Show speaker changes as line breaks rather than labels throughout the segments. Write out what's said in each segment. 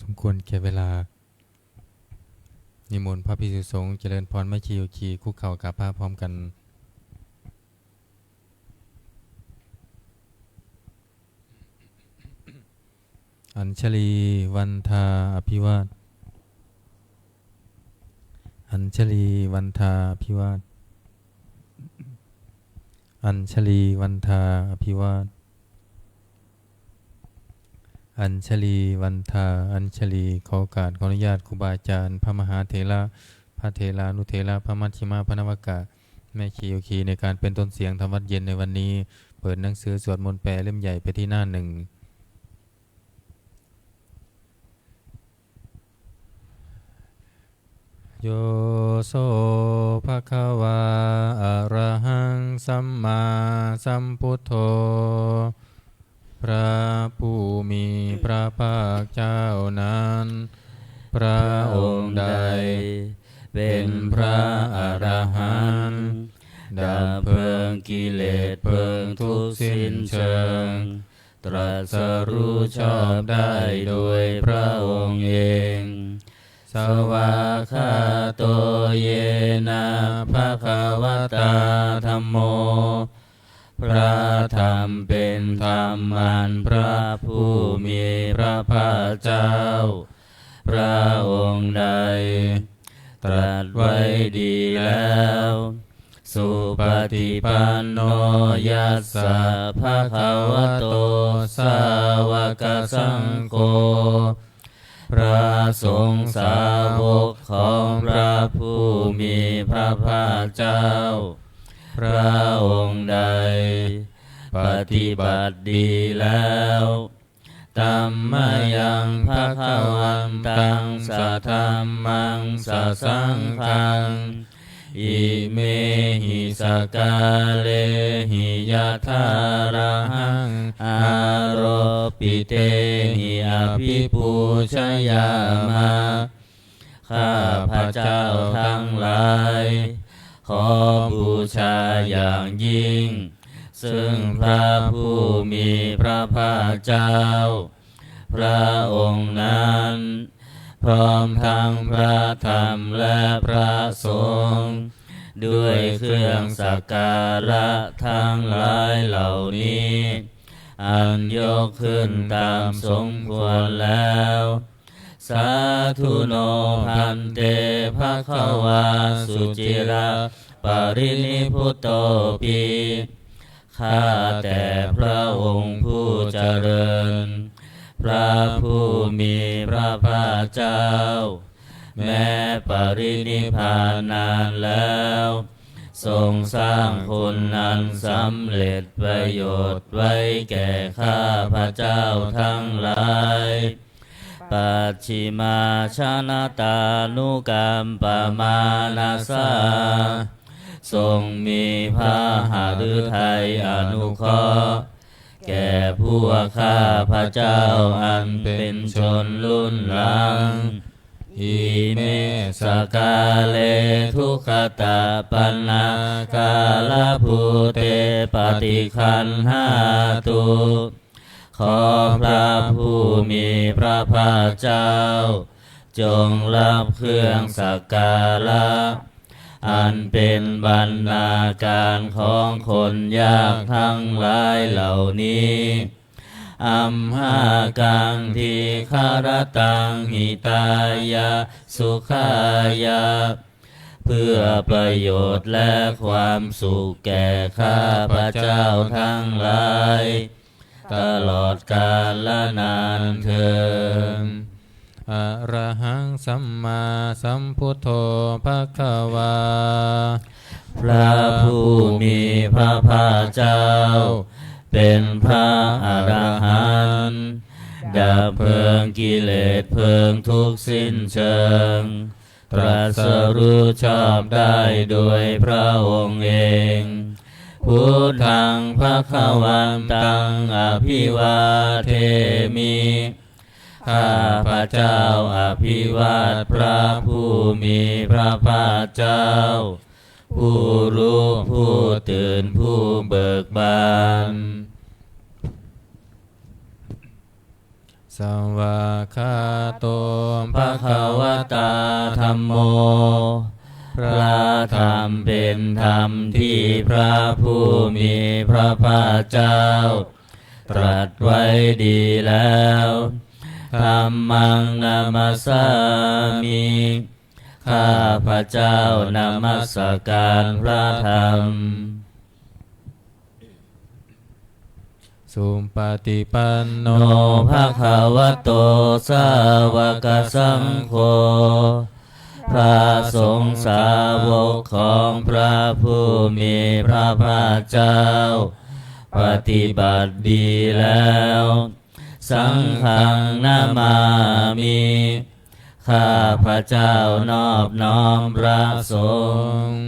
สมควรแก่เวลานิมนต์พระภิกษุสงฆ์เจริญพรไม่ชีโยคีคุกเข่ากราบพระพร้อมกันอัญชลีวันทาอภิวาทอัญชลีวันทาอภิวาทอัญชลีวันทาอภิวาทอัญชลีวันทาอัญชลีขอโอกาสขออนุญาตครูบาอาจารย์พระมหาเถระพระเถรานุเถระพระมัชฌิมาพระนวากะแม่ชีโยคีในการเป็นต้นเสียงธรรมวัดเย็นในวันนี้เปิดหนังสือสวดมนต์แปลเล่มใหญ่ไปที่หน้าหนึ่งโยโสภะคะวาอะระหังสัมมาสัมพุทโธพระผู้มีพระภาคเจ้านั้นพระองค์ใดเป็นพระอรหันต์ดับเพลิงกิเลสเพลิงทุกข์สิ้นเชิงตรัสรู้ชอบได้โดยพระองค์เองสวากขาโตเยนะภะคะวะตาธัมโมพระธรรมเป็นธรรมอันพระผู้มีพระภาคเจ้าพระองค์ใดตรัสไว้ดีแล้วสุปฏิปันโนยัสสะภะคะวะโตสาวกสังโฆพระสงฆ์สาวกของพระผู้มีพระภาคเจ้าพระองค์ใดปฏิบัติดีแล้วธัมมายังภะคะวันตังสัทธัมมังสัสสังฆังอิเมหิสกาเลหิยะถาระหังอาโรปิเตหิอภิปูชยามะข้าพระเจ้าทั้งหลายขอบูชาอย่างยิ่งซึ่งพระผู้มีพระภาคเจ้าพระองค์นั้นพร้อมทั้งพระธรรมและพระสงฆ์ด้วยเครื่องสักการะทั้งหลายเหล่านี้อันยกขึ้นตามสมควรแล้วสาธุโนพันเตภะคะวาสุจิระปรินิพพุตโตปิข้าแต่พระองค์ผู้เจริญพระผู้มีพระภาคเจ้าแม้ปรินิพพานนานแล้วทรงสร้างคุณอันสำเร็จประโยชน์ไว้แก่ข้าพระเจ้าทั้งหลายปัจฉิมาชนะตานุกรรมปมานาสาทรงมีพระหฤทัยอนุเคราะห์แก่พวกข้าพระเจ้าอันเป็นชนรุ่นหลังอิเมสกาเลทุกขตาปันนากาลภูเตปฏิคันหาตุขอพระผู้มีพระภาคเจ้าจงรับเครื่องสักการะอันเป็นบรรณาการของคนยากทั้งหลายเหล่านี้อัมหากังทีคารตังหิตายะสุขายะเพื่อประโยชน์และความสุขแก่ข้าพระเจ้าทั้งหลายตลอดกาลและนานเทอญอะระหังสัมมาสัมพุทโธภะคะวาพระผู้มีพระภาคเจ้าเป็นพระอรหันต์ดับเพลิงกิเลสเพลิงทุกข์สิ้นเชิงตรัสรู้ชอบได้โดยพระองค์เองพุทธังภคะวันตังอภิวาเทมิข้าพระเจ้าอภิวาทพระผู้มีพระภาคเจ้าผู้รู้ผู้ตื่นผู้เบิกบานส สวากขาโต
ภควตาธัมโมพระธรรมเป็นธรรมที่พระผู้มีพระภาคเจ้าตรัสไว้ดีแล้วธัมมังนามัสสามิข้าพระเจ้านมัสการพระธรรม
สุปฏิปันโน
โนภะคะวะโตสาวกสังโฆพระสงฆ์สาวกของพระผู้มีพระภาคเจ้าปฏิบัติดีแล้วสังฆังนามามิข้าพระเจ้านอบน้อมพระสงฆ์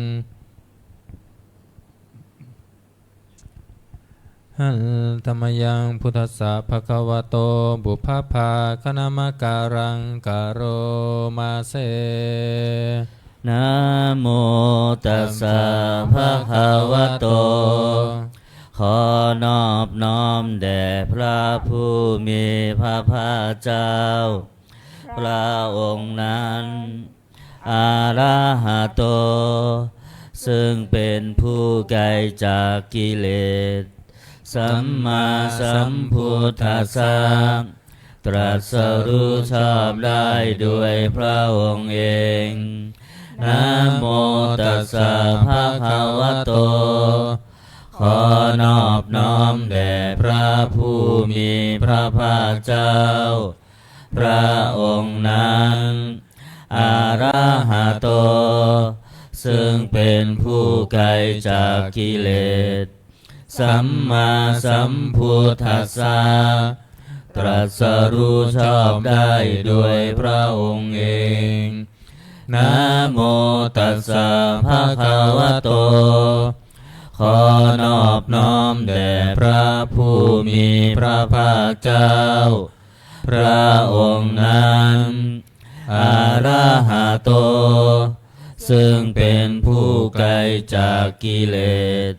หันธรรมยังพุทธัสสะภะคะวะโตบุพพาคณมการังกโรมาเส
นะโมตัสสะภะคะวะโตขอนอบน้อมแด่พระผู้มีพระภาคเจ้าพระองค์นั้นอะระหะโตซึ่งเป็นผู้ไกลจากกิเลสสัมมาสัมพุทธัสสะตรัสรู้ชอบได้ด้วยพระองค์เองนะโมตัสสะภะคะวะโตขอนอบน้อมแด่พระผู้มีพระภาคเจ้าพระองค์นั้นอะระหะโตซึ่งเป็นผู้ไกลจากกิเลสสัมมาสัมพุทธัสสะตรัสรู้ชอบได้ด้วยพระองค์เองนะโมตัสสะภะคะวะโตขอนอบน้อมแด่พระผู้มีพระภาคเจ้าพระองค์นั้นอะระหะโตซึ่งเป็นผู้ไกลจากกิเลส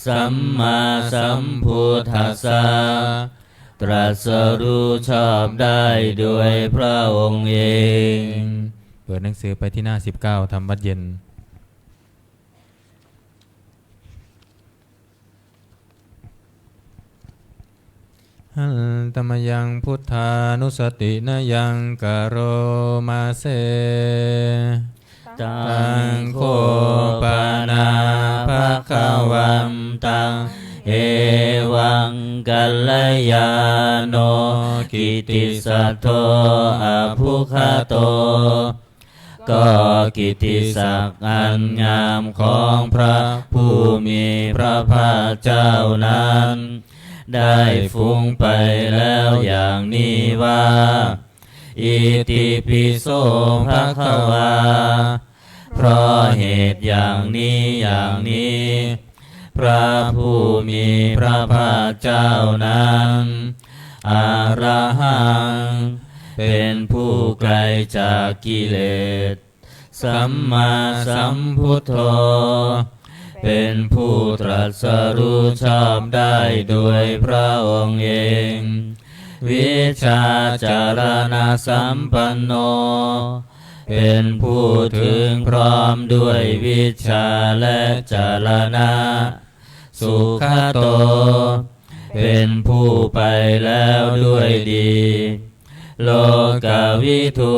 สัมมาสัมพุทธัสสะตรัสรู้ชอบได้ด้วยพระองค์เอง
เปิดหนังสือไปที่หน้า19ทำวัดเย็นหันตมยังพุทธานุสตินยังกโรมาเส
ตังโคปานาภะคะวันตังเอวังกัลลยาโนกิติสัทโธอภุคโตก็กิตติศักดิ์อันงามของพระผู้มีพระภาคเจ้านั้นได้ฟุ้งไปแล้วอย่างนี้ว่าอิติปิโสภะคะวาเพราะเหตุอย่างนี้พระผู้มีพระภาคเจ้านั้นอะระหังเป็นผู้ไกลจากกิเลสสัมมาสัมพุทโธเป็นผู้ตรัสรู้ชอบได้ด้วยพระองค์เองวิชาจารณะสัมปันโนเป็นผู้ถึงพร้อมด้วยวิชาและจารณะสุขโตเป็นผู้ไปแล้วด้วยดีโลกวิทู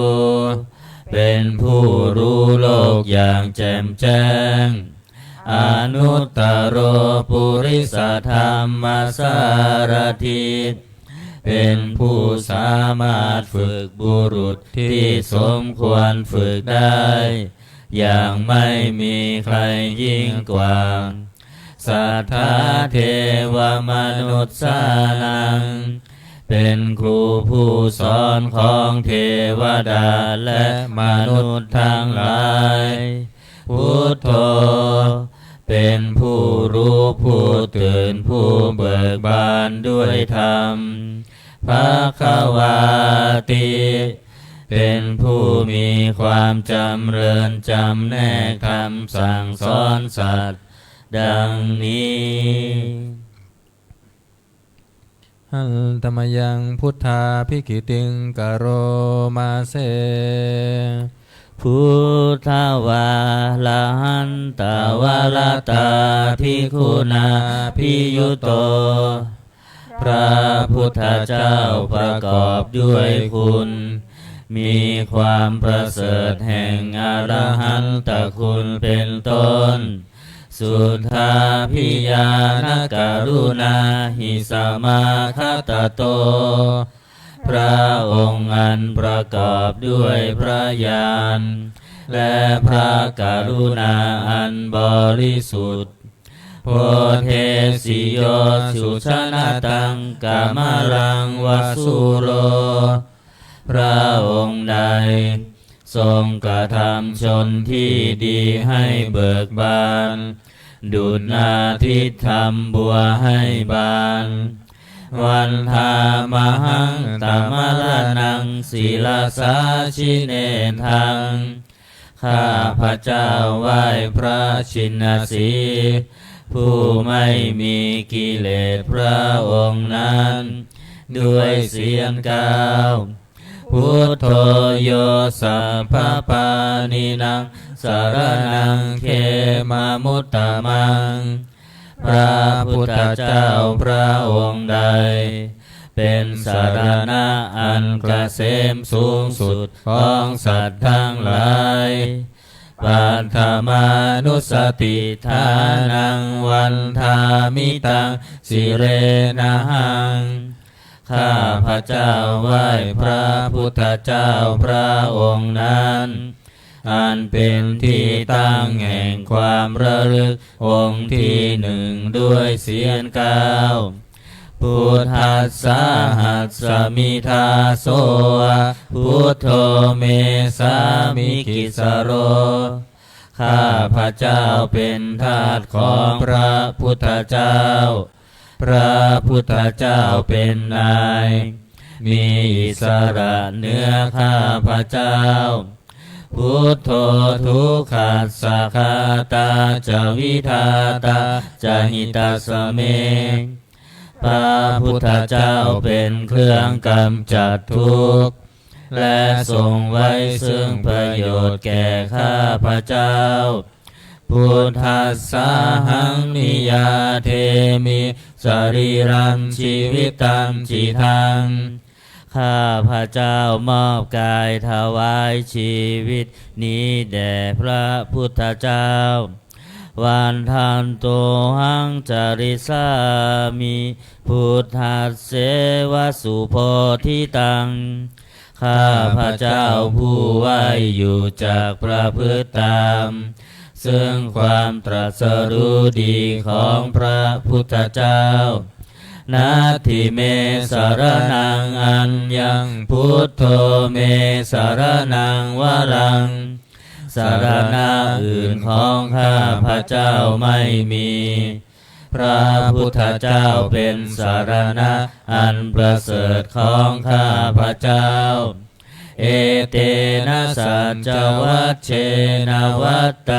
เป็นผู้รู้โลกอย่างแจ่มแจ้งอนุตตโรปุริสธรรมสารถิเป็นผู้สามารถฝึกบุรุษที่สมควรฝึกได้อย่างไม่มีใครยิ่งกว่าสัทธาเทวมนุษย์สานังเป็นครูผู้สอนของเทวดาและมนุษย์ทั้งหลายพุทโธเป็นผู้รู้ผู้ตื่นผู้เบิกบานด้วยธรรมภควาติเป็นผู้มีความจำเริญจำแนกคำสั่งสอนสัตว์ดังนี้
หันตมยังพุทธาภิกขิติงกโรมาเส
พุทธวาลาหันตวาลตาภิกขุนาภิยุโตพระพุทธเจ้าประกอบด้วยคุณมีความประเสริฐแห่งอรหันตคุณเป็นต้นสุทธาพิยานการุณาหิสมาคตโตพระองค์อันประกอบด้วยพระญาณและพระกรุณาอันบริสุทธิ์โพเทสิโยสุชนะตังกามรังวสุโรพระองค์ใดทรงกระทำชนที่ดีให้เบิกบานดุจนาทิตย์ทำบัวให้บานวันธามหังตมรนังศีลสาชิเนทังข้าพระเจ้าไหว้พระชินสีผู้ไม่มีกิเลสพระองค์นั้นด้วยเสียงกล่าวพุทโธโยสัพพปานินังสารนังเขมามุตตมังพระพุทธเจ้าพระองค์ใดเป็นสารณะอันเกษมสูงสุดของสัตว์ทั้งหลายปัฏฐมานุสติทานังวันทามิตังสิเรนะหังข้าพระเจ้าไหว้พระพุทธเจ้าพระองค์นั้นอันเป็นที่ตั้งแห่งความระลึกองค์ที่หนึ่งด้วยเสียงกล่าวพุทธัสสะหัสสมิทาโสพุทโธเมสามิกิสโรข้าพระเจ้าเป็นทาสของพระพุทธเจ้าพระพุทธเจ้าเป็นนายมีอิสระเหนือข้าพระเจ้าพุทโธทุกขัสสะคาตาจวิทาตาจหิตาสเมพระพุทธเจ้าเป็นเครื่องกำจัดทุกข์และทรงไว้ซึ่งประโยชน์แก่ข้าพระเจ้าพุทธัสสะหังนิยาเทมิสรีรังชีวิตังจิตังข้าพระเจ้ามอบกายถวายชีวิตนี้แด่พระพุทธเจ้าวันทันโตหังจาริสามิพุทธัสเสวสุโพธิตังข้าพระเจ้าผู้ไหวอยู่จากประพฤติตามซึ่งความตรัสรู้ดีของพระพุทธเจ้านาทิเมสารนังอัญญังพุทโธเมสารนังวรังสารณะอื่นของข้าพระเจ้าไม่มีพระพุทธเจ้าเป็นสารณะอันประเสริฐของข้าพระเจ้าเอเตนะสัจจวัชเชนะวัตต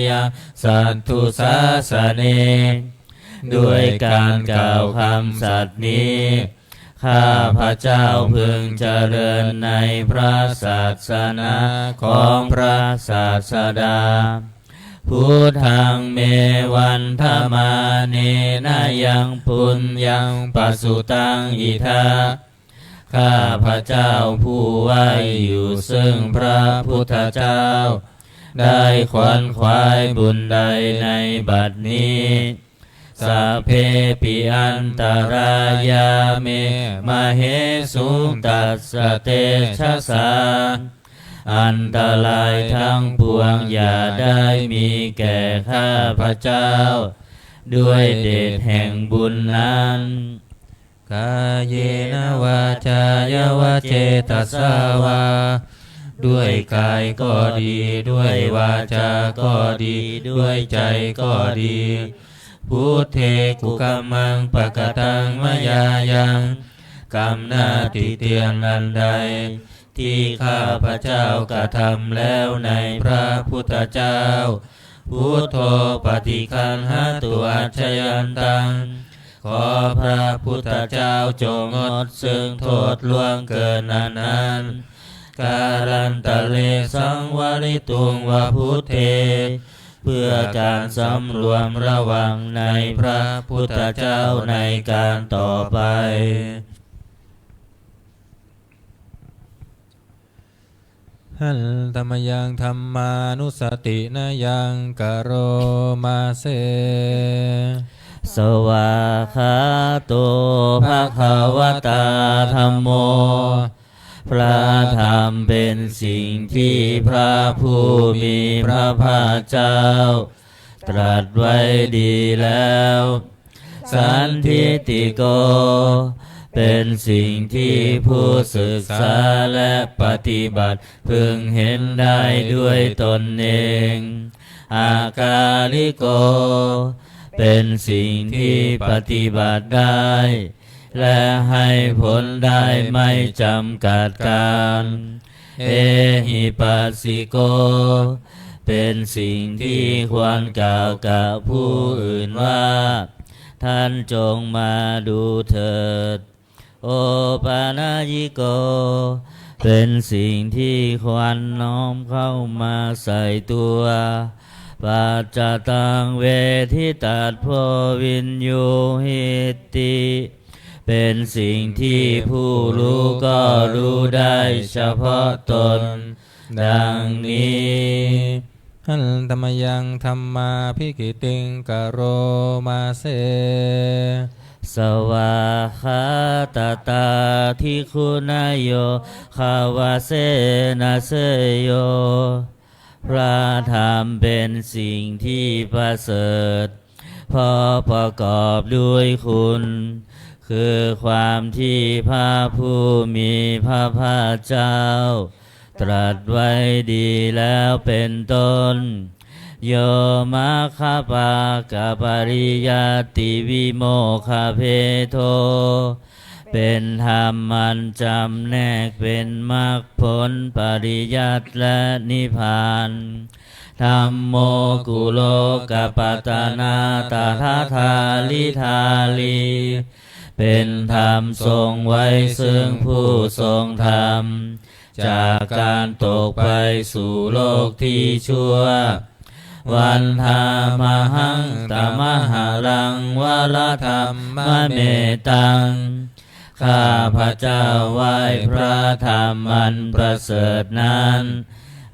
ยังสัตถุสาสเนด้วยการกล่าวคำสัตย์นี้ข้าพระเจ้าพึงเจริญในพระศาสนาของพระศาสดาพุทธังเมวันธมาเนนะยังปุญญังปัสสุตังอิทาข้าพระเจ้าผู้ไหวอยู่ซึ่งพระพุทธเจ้าได้ขวนขวายบุญใดในบัดนี้สัพเพปิอันตรายาเมมเหสุตัสสะเตชะสาอันตรายทั้งปวงอย่าได้มีแก่ข้าพระเจ้าด้วยเดชแห่งบุญนั้นกายเยนะวาจายวเจตสาวาด้วยกายก็ดีด้วยวาจาก็ดีด้วยใจก็ดีพุทเทกุกัมมังปะกตังมยายังกรรมหน้าที่เตียนอันใดที่ข้าพระเจ้ากระทำแล้วในพระพุทธเจ้าพุทโธปฏิคันหตุอัจฉยันตัง ขอพระพุทธเจ้าจงงดซึ่งโทษล่วงเกินนั้นการันตะเลสังวริตุงวพุทเทเพื่อการสำรวมระวังในพระพุทธเจ้าในการต่อไป
หันธรรมยังธรรมานุสตินะยังกโรมาเส
สวาคาโตภะคะวตาธัมโมพระธรรมเป็นสิ่งที่พระผู้มีพระภาคเจ้าตรัสไว้ดีแล้วสันทิฏฐิโกเป็นสิ่งที่ผู้ศึกษาและปฏิบัติพึงเห็นได้ด้วยตนเองอากาลิโกเป็นสิ่งที่ปฏิบัติได้และให้ผลได้ไม่จำกัดการเอหิปัสสิโกเป็นสิ่งที่ควรกล่าวกับผู้อื่นว่าท่านจงมาดูเถิดโอปานายิโกเป็นสิ่งที่ควรน้อมเข้ามาใส่ตัวปัจจตังเวทิตัสโพวินยูหิติเป็นสิ่งที่ผู้รู้ก็รู้ได้เฉพาะตนดังนี้
หันธรรมยังธรรมาภิกิติงกโรมาเส
สวาคาตตาทิคุณโยคาวาเสนาเสโยพระธรรมเป็นสิ่งที่ประเสริฐพอประกอบด้วยคุณคือความที่พระผู้มีพระภาคเจ้าตรัสไว้ดีแล้วเป็นต้นโยมาคาปากะปริยติวิโมคาเพโทเป็นธรรมมันจำแนกเป็นมรรคผลปริยัติและนิพพานธัมโมกุโลกปัตตนาตถาทาลิธาลีเป็นธรรมทรงไว้ซึ่งผู้ทรงธรรมจากการตกไปสู่โลกที่ชั่ววันธามหังตมหารังวรธรรมเมตังข้าพระเจ้าไหว้พระธรรมอันประเสริฐนั้น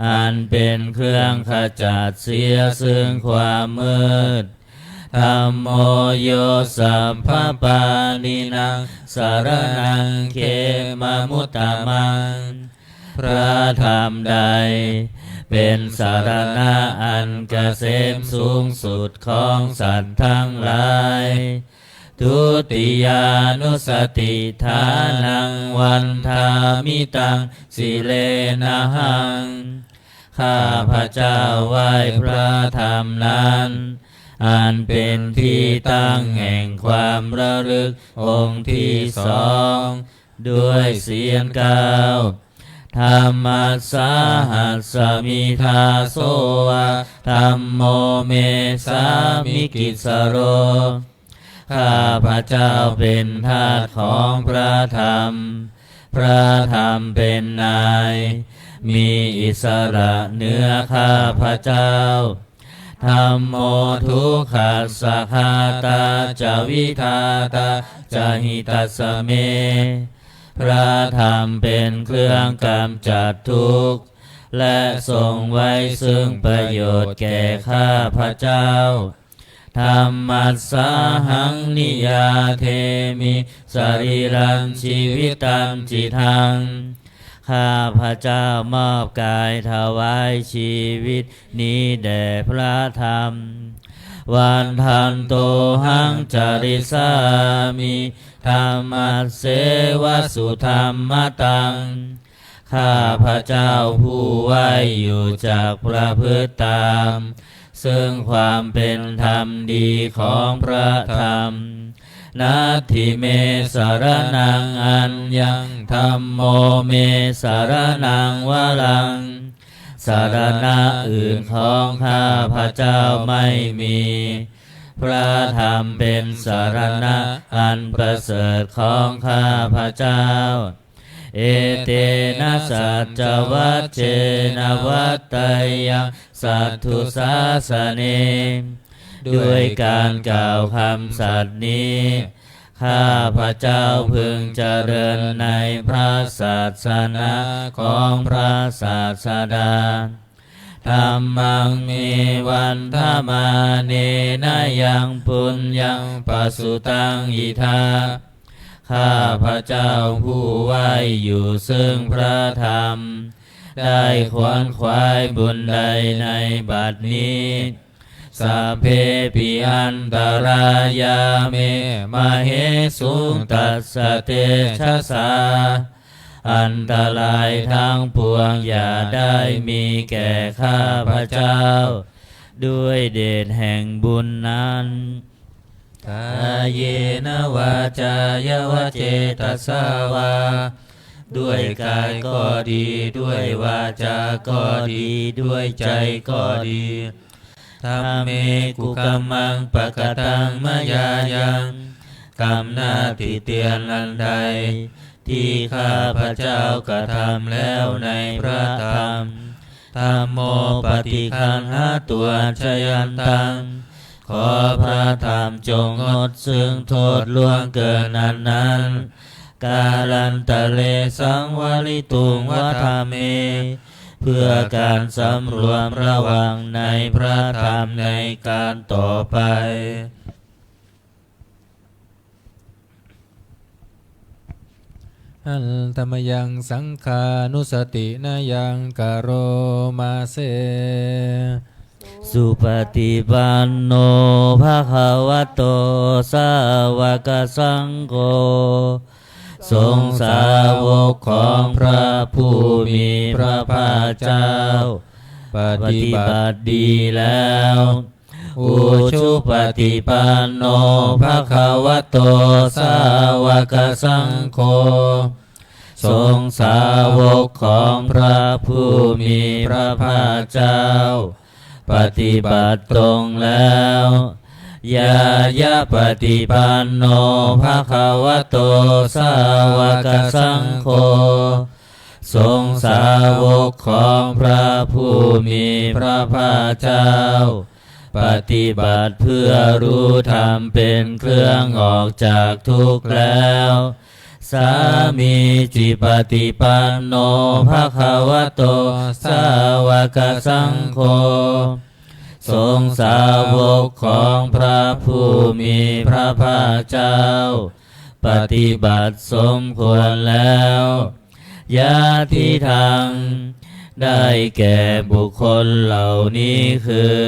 อันเป็นเครื่องขจัดเสียซึ่งความมืดธัมโมโยสัมภปานินังสารนังเขมมุตตมังพระธรรมใดเป็นสารณะอันเกษมสูงสุดของสัตว์ทั้งหลายทุติยานุสติฐานังวันธามิตังสิเลนะหังข้าพระเจ้าไหว้พระธรรมนั้นอันเป็นที่ตั้งแห่งความระลึกองค์ที่สองด้วยเสียงกล่าวธรรมัสสาหัสสมิทาโสวะธัมโมเมสามิกิสโรข้าพระเจ้าเป็นทาสของพระธรรมพระธรรมเป็นนายมีอิสระเหนือข้าพระเจ้าธัมโมทุกขัสสะคาตาจาวิทาตาจาหิตัสสะเมพระธรรมเป็นเครื่องกำจัดทุกข์และทรงไว้ซึ่งประโยชน์แก่ข้าพระเจ้าธัมมัสสาหังนิยาเทมิสรีรังชีวิตังจิตังข้าพระเจ้ามอบกายถวายชีวิตนี้แด่พระธรรมวันทันโตหังจาริสามิธรรมเสวสุธรรมตังข้าพระเจ้าผู้ไหวอยู่จากพระพฤติตามซึ่งความเป็นธรรมดีของพระธรรมนัตถิเมสารนังอัญญังธัมโมเมสารนังวรังสารณะอื่นของข้าพระเจ้าไม่มี พระธรรมเป็นสรณะอันประเสริฐของข้าพเจ้าเอเตนะสัจจวัชเชนะวัตตยังสัทธุสาสเนด้วยการกล่าวคำสัตย์นี้ข้าพเจ้าพึงเจริญในพระศาสนาของพระศาสดาธัมมังมีวันธมาเนนะยังปุญญังปสุตังอิทาข้าพเจ้าผู้ไหวอยู่ซึ่งพระธรรมได้ขวนขวายบุญใดในบัดนี้สัพเพปิอันตรายาเมมเหสุตัสสะเตชะสาอันตรายทั้งปวงอย่าได้มีแก่ข้าพเจ้าด้วยเดชแห่งบุญนั้นกายเยนะวาจายวเจตสาวาด้วยกายก็ดีด้วยวาจาก็ดีด้วยใจก็ดีธัมเมกุกัมมังปะกตังมยายังกรรมหน้าที่เตียนอันใดที่ข้าพเจ้ากระทำแล้วในพระธรรมธัมโมปฏิคันหาตัวชยันตังขอพระธรรมจงงดซึ่งโทษล่วงเกินนั้นกาลันตะเลสังวลิตุงวัฏเมเพื่อการสำรวมระวังในพระธรรมในการต่อไป
อันธรรมยังสังขานุสตินายังกโรมาเส
สุปฏิปันโนภะคะวะโตสาวกสังโฆทรงสาวกของพระผู้มีพระภาคเจ้าปฏิบัติดีแล้วอุชุปฏิปันโนภะคะวะโตสาวกสังโฆทรงสาวกของพระผู้มีพระภาคเจ้าปฏิบัติตรงแล้วยายะปฏิปันโนภะคะวะโตสาวกสังโฆทรงสาวกของพระผู้มีพระภาคเจ้าปฏิบัติเพื่อรู้ธรรมเป็นเครื่องออกจากทุกข์แล้วสามีจิปฏิปันโนภะคะวะโตสาวกสังโฆทรงสาวกของพระผู้มีพระภาคเจ้าปฏิบัติสมควรแล้วญาติทางได้แก่บุคคลเหล่านี้คือ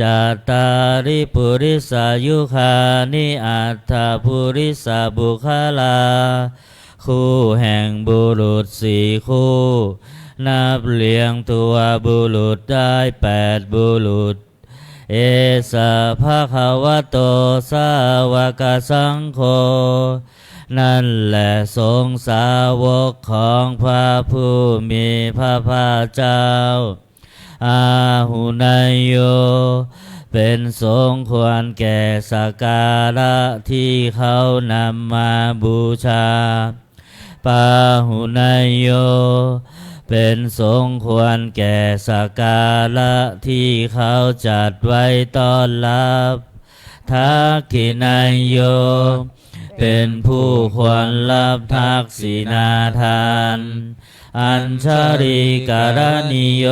จัตตาริปุริสายุคานิอัตถปุริสบุคลาคู่แห่งบุรุษสี่คู่นับเลี้ยงตัวบุรุษได้8บุรุษเอสะภะคะวะโตสาวกสังโฆนั่นแหละทรงสาวกของพระผู้มีพระภาคเจ้าอาหุนายโยเป็นสงควรแก่สักการะที่เขานำมาบูชาปาหุนายโยเป็นสงควรแก่สักการะที่เขาจัดไว้ต้อนรับทักขินายโยเป็นผู้ควรรับทักษิณาทานอัญชริการณิโย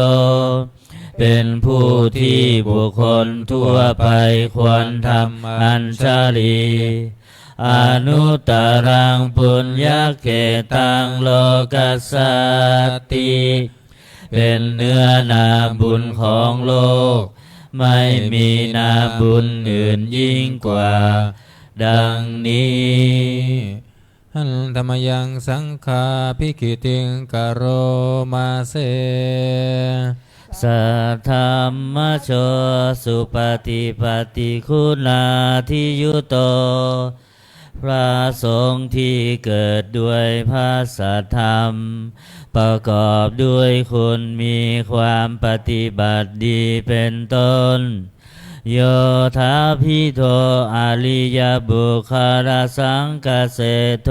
เป็นผู้ที่บุคคลทั่วไปควรทำอัญชลีอนุตตรังปุญญเขตังโลกัสสติเป็นเนื้อนาบุญของโลกไม่มีนาบุญอื่นยิ่งกว่าดังนี้
หันธรรมยังสังฆาภิกขิติงกโรมาเส
สัทธัมมโชสุปฏิปฏิคุณาทิยุโตพระสงฆ์ที่เกิดด้วยพระสัทธรรมประกอบด้วยคุณมีความปฏิบัติดีเป็นต้น โยธาพิโทอริยบุคคลสังกเสโท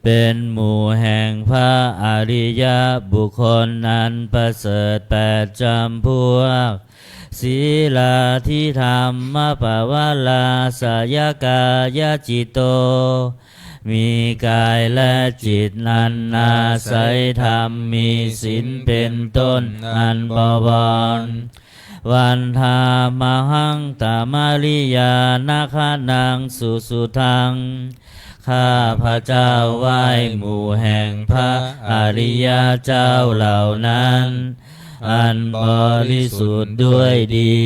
เป็นหมู่แห่งพระอริยบุคคลอันประเสริฐ8 จำพวกศีลาทิธรรมปวาลาสยกายจิตโตมีกายและจิตนั้นอาศัยธรรมมีศีลเป็นต้นอันบวรวันธามหังตามาริยานาคานังสุทังข้าพระเจ้าไหว้หมู่แห่งพระอริยเจ้าเหล่านั้นอันบริสุทธิ์ด้วยดี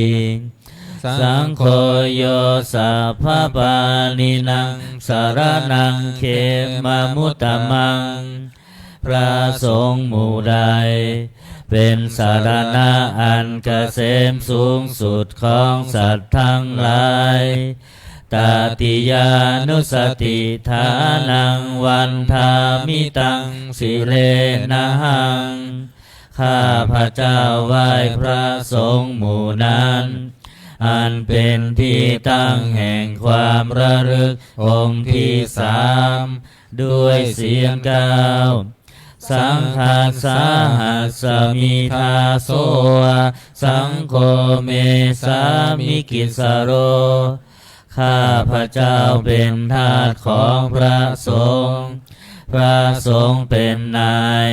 สังโฆโยสัพพปานินังสารนังเขมมุตตมังพระสงฆ์หมู่ใดเป็นสารณะอันเกษมสูงสุดของสัตว์ทั้งหลายตติยานุสติฐานังวันทามิตังสิเลนะหังข้าพระเจ้าไหว้พระสงฆ์หมู่นั้นอันเป็นที่ตั้งแห่งความระลึกองค์ที่3ด้วยเสียงกล่าวสังฆาสาหัสมิทาโสสังโฆเมสามิกิสโรข้าพระเจ้าเป็นทาสของพระสงฆ์พระสงฆ์เป็นนาย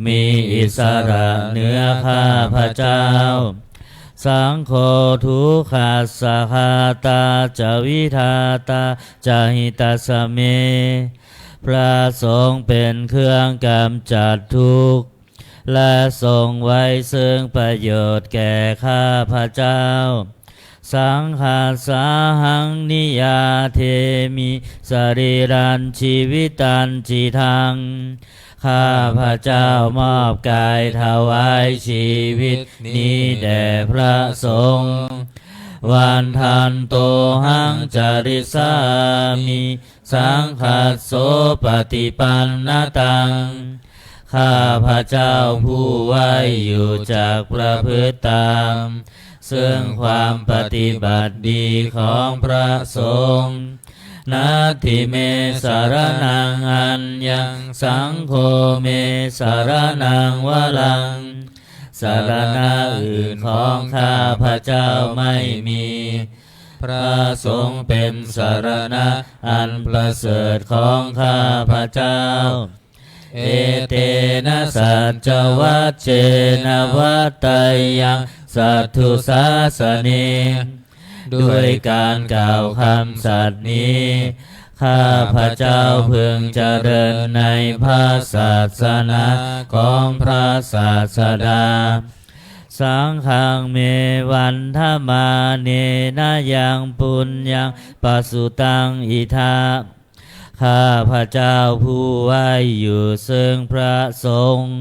มีอิสระเหนือข้าพระเจ้าสังโฆทุกขัสสหาตาจวิทาตาจหิตาสเมพระสงฆ์เป็นเครื่องกำจัดทุกข์และทรงไว้ซึ่งประโยชน์แก่ข้าพระเจ้าสังฆาสาหังนิยาเทมิสรีรันชีวิตันจิทังข้าพระเจ้ามอบกายถวายชีวิตนี้แด่พระสงฆ์วันทันโตหังจาริสามิสังฆัสโสปฏิปันนตังข้าพระเจ้าผู้ไว้อยู่จากประพฤติตามซึ่งความปฏิบัติดีของพระสงฆ์นาทิเมสารนังอัญญังสังโฆเมสารนังวลังสารณะอื่นของข้าพระเจ้าไม่มีพระสงฆ์เป็นสารณะอันประเสริฐของข้าพระเจ้าเอเตนะสัจจวัชเชนะวัตตัยยังสัทธุสาสเนด้วยการกล่าวคำสัตย์นี้ข้าพระเจ้าพึงเจริญในพระศาสนาของพระศาสดาสังฆังเมวันธมาเนนะยังปุญญังปัสสุตังอิทาข้าพระเจ้าผู้ไว้อยู่ซึ่งพระสงฆ์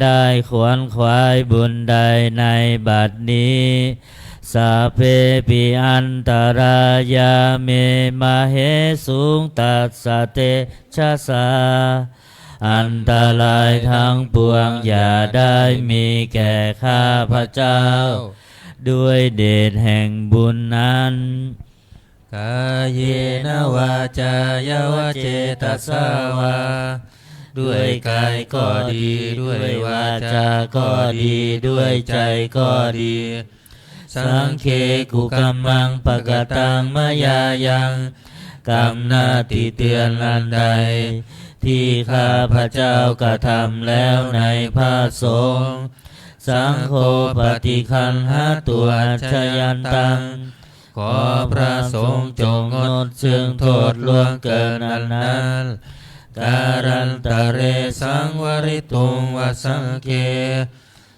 ได้ขวนขวายบุญใดในบัดนี้สัพเพปิอันตรายาเมมาเหสุงตัสสะเตชะสาอันตรายทั้งปวงอย่าได้มีแก่ข้าพระเจ้าด้วยเดชแห่งบุญนั้นกายเยนะวาจายวเจตสาวาด้วยกายก็ดีด้วยวาจาก็ดีด้วยใจก็ดีสังเคกุกัมมังปะกตังมายายังกรรมหน้าที่เตือนอันใดที่ข้าพระเจ้ากระทำแล้วในพระสงฆ์สังโฆปฏิคันหาตัวชยันตังขอพระสงฆ์จงงดซึ่งโทษล่วงเกินนั้นการันตะเรสังวริตุงวสังเค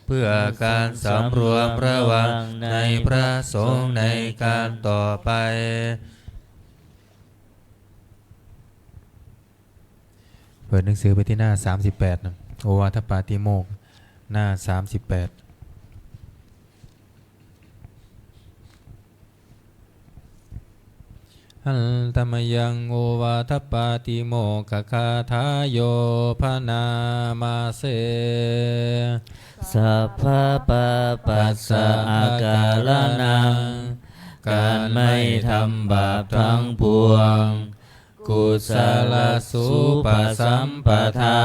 เพื่อการสำรวมระวังในพระสงฆ์ในการต่อไป
เปิดหนังสือไปที่หน้า38นะโอวาทปาติโมกข์หน้า38หันตมยังโอวาทปาติโมกขคาทาโยพนามาเส
สัพพะปะปัสสะอาการนังการไม่ทำบาปทั้งปวงกุศลสุปสัมปทา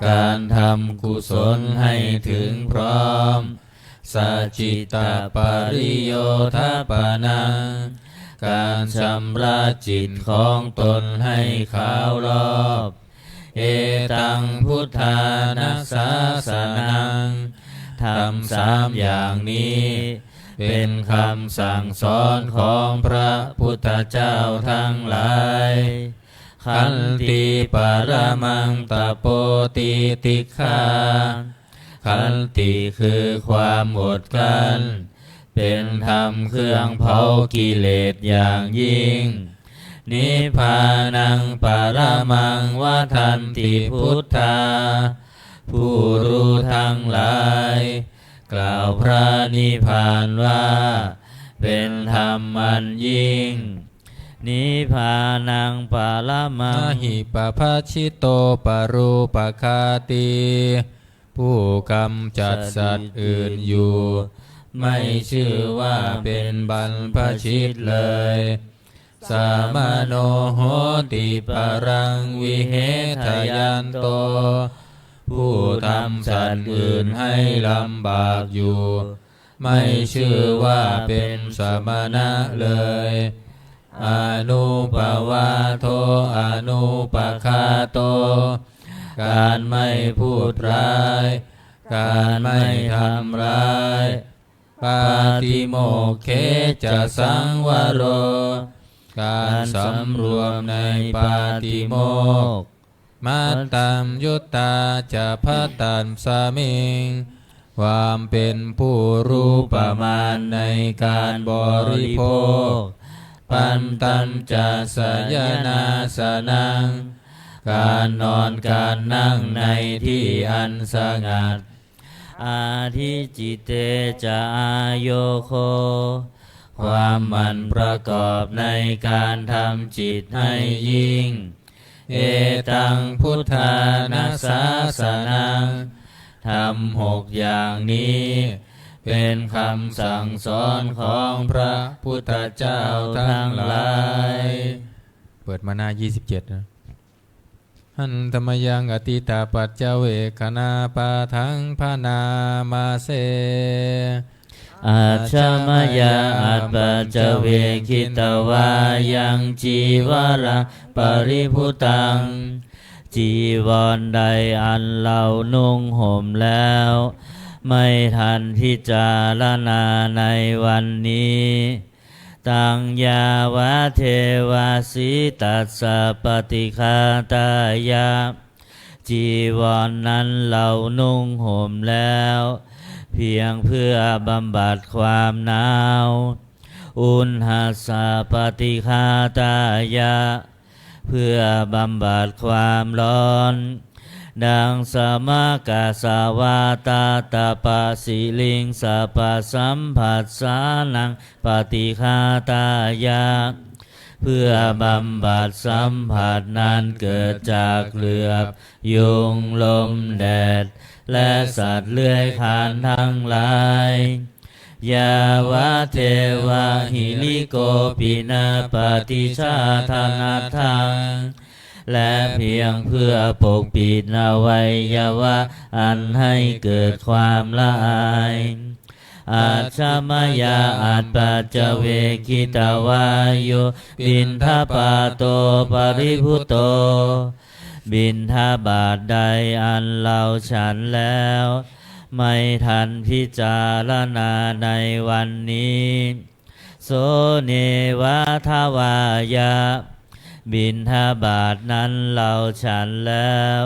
การทำกุศลให้ถึงพร้อมสัจจิตปริโยทปนังการชำระจิตของตนให้ขาวรอบเอตังพุทธานัสสาสนังทำ3อย่างนี้เป็นคำสั่งสอนของพระพุทธเจ้าทั้งหลายขันติปรมังตโปติติฆาขันติคือความอดกลั้นเป็นธรรมเครื่องเผากิเลสอย่างยิ่งนิพพานังปรมังวทันติพุทธาผู้รู้ทั้งหลายกล่าวพระนิพพานว่าเป็นธรรมอันยิ่งนิพพานังปรมังหิปภาชิโตปรูปคาติผู้กำจัดสัตว์อื่นอยู่ไม่ชื่อว่าเป็นบรรพชิตเลยสามโนโหติปรังวิเหทยันโตผู้ทำสัตว์อื่นให้ลำบากอยู่ไม่ชื่อว่าเป็นสมณะเลยอนุปวาโทอนุปคาโตการไม่พูดร้ายการไม่ทำร้ายปาติโมกเขจะสังวโรการสำรวมในปาติโมกข์มัตตัมยุตตาจะพัตตัมสามิงความเป็นผู้รู้ประมาณในการบริโภคปันตัญจะสยนาสนังการนอนการนั่งในที่อันสงัดอาทิจิเตจะอาโยโคความมันประกอบในการทำจิตให้ยิ่งเอตังพุทธานัสสาสนังทำ6อย่างนี้เป็นคำสั่งสอนของพระพุทธเจ้าทั้งหลายเปิดมาหน้า27นะหันธรรมยังอติตาปัจเจเวคณาปาทังพานามาเสอาชมยาอัตปัจเจเวคิตวายังจีวระปริพุตังจีวรใดอันเรานุ่งห่มแล้วไม่ทันพิจารณาในวันนี้ตังยาวะเทวาสิตัสสะปฏิฆาตายาจีวรนั้นเรานุ่งห่มแล้วเพียงเพื่อบำบัดความหนาวอุณหัสสะปฏิฆาตายาเพื่อบำบัดความร้อนดังสมกาสาวาตาตาปะสิลิงสะปะสัมผัสสานังปฏิฆาตายาเพื่อบำบัดสัมผัสนั้นเกิดจากเหลือบยุงลมแดดและสัตว์เลื้อยคลานทั้งหลายยาวะเทวะหิลิโกปินาปฏิชาธนาทังและเพียงเพื่อปกปิดอวัยวะอันให้เกิดความละอายอาชมยาอัตปัจเจเวคิตวายุบินทปาโตปริพุโตบิณฑบาตใดอันเราฉันแล้วไม่ทันพิจารณาในวันนี้โสเนวะทวายะบิณฑบาตนั้นเราฉันแล้ว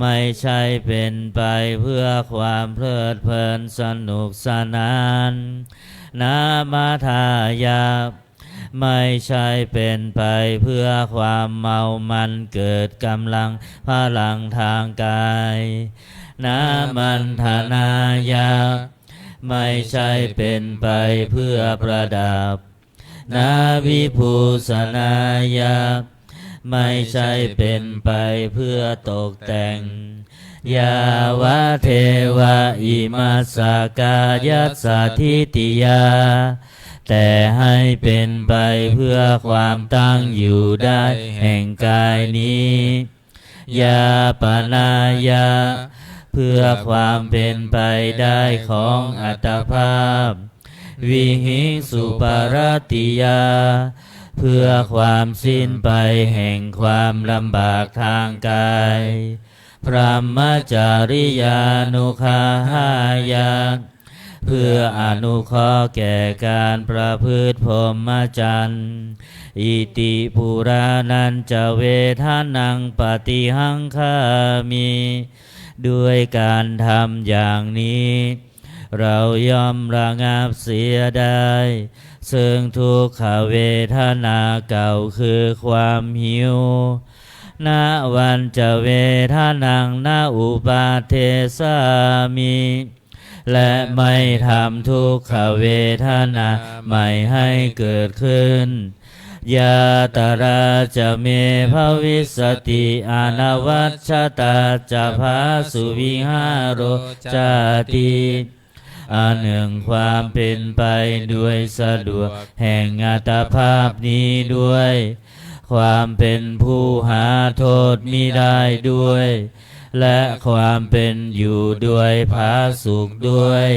ไม่ใช่เป็นไปเพื่อความเพลิดเพลินสนุกสนานนามาทายาไม่ใช่เป็นไปเพื่อความเมามันเกิดกำลังพลังทางกายนามันธนายาไม่ใช่เป็นไปเพื่อประดับนาวิภูสนายาไม่ใช่เป็นไปเพื่อตกแต่ง ยาวะเทวะอิมัสสกายัสสะทิติยาแต่ให้เป็นไปเพื่อความตั้งอยู่ได้แห่งกายนี้ยาปนายาเพื่อความเป็นไปได้ของอัตภาพวิหิงสุปารติยาเพื่อความสิ้นไปแห่งความลำบากทางกายพรหมจาริยานุคาหายาเพื่ออนุเคราะห์แก่การประพฤติพรหมจรรย์อิติปุรานันจะเวทานังปฏิหังคามีด้วยการทำอย่างนี้เราย่อมระงับเสียได้ซึ่งทุกขเวทนาเก่าคือความหิวณวันจะเวทานังณอุปาเทสามิและไม่ทำทุกขเวทนาไม่ให้เกิดขึ้นยาตราจะเมภวิสติอนวัชชตาจะภาสุวิหารโรจาติอันหนึ่งความเป็นไปด้วยสะดวกแห่งอัตภาพนี้ด้วยความเป็นผู้หาโทษมิได้ด้วยและความเป็นอยู่ด้วยผาสุขด้วย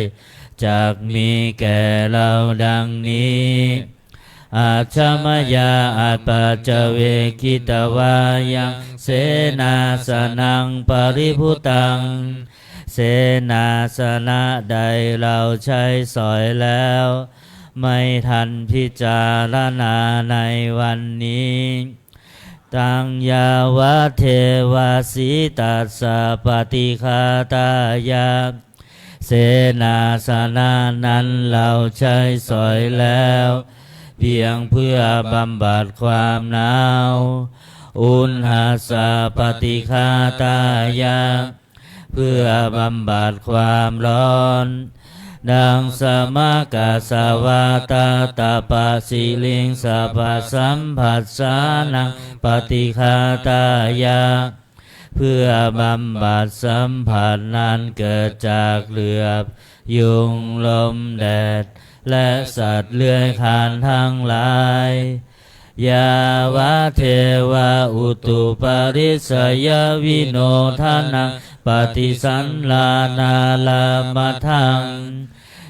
จากมีแก่เราดังนี้อาชมยาอาปัจเจเวคิตวายังเสนาสนังปริภุตังเสนาสนะใดเราใช้สอยแล้วไม่ทันพิจารณาในวันนี้ตังยาวะเทวาสีตัสสะปฏิฆาตายาเสนาสนะนั้นเราใช้สอยแล้วเพียงเพื่อบำบัดความหนาวอุณหสะปฏิฆาตายาเพื่อบำบัดความร้อนดังสมกาสวาตาตาปะสิลิงสัพพสัมผัสสานังปฏิฆาตายาเพื่อบำบัดสัมผัสนั้นเกิดจากเหลือบยุงลมแดดและสัตว์เลื้อยคลานทั้งหลายยาวะเทวะอุตุปาริสยวิโนทานังปฏิสันลานาลามะทัง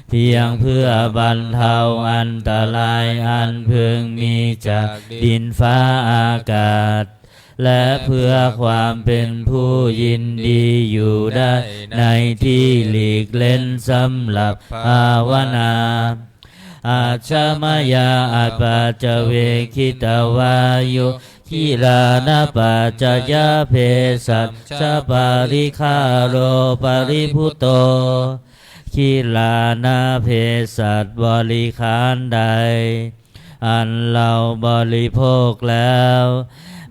เพียงเพื่อบรรเทาอันตรายอันพึงมีจากดินฟ้าอากาศและเพื่อความเป็นผู้ยินดีอยู่ได้ในที่หลีกเล่นสำหรับภาวนาอาชมยาอาปัจเจเวคิตวายุขีลานาปัจจยเพสัชชปาริคาโรปริพุโตขีลานาเพสัชบริขารใดอันเราบริโภคแล้ว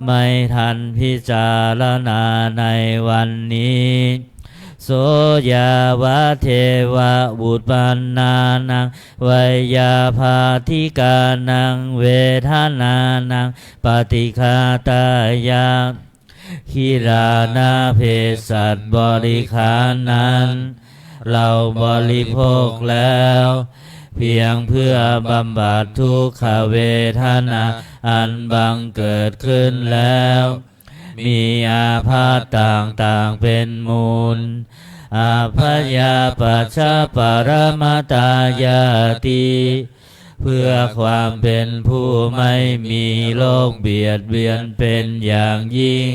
ไม่ทันพิจารณาในวันนี้โสยาวะเทวะบุตรปันนานังวยาภาธิกานังเวทานานังปฏิฆาตายาขีรานาเพสัชบริขารนั้นเราบริโภคแล้วเพียงเพื่อบำบัดทุกขเวทนาอันบังเกิดขึ้นแล้วมีอาพาธต่างๆเป็นมูลอาพยาปัชชปรมาตายาติเพื่อความเป็นผู้ไม่มีโรคเบียดเบียนเป็นอย่างยิ่ง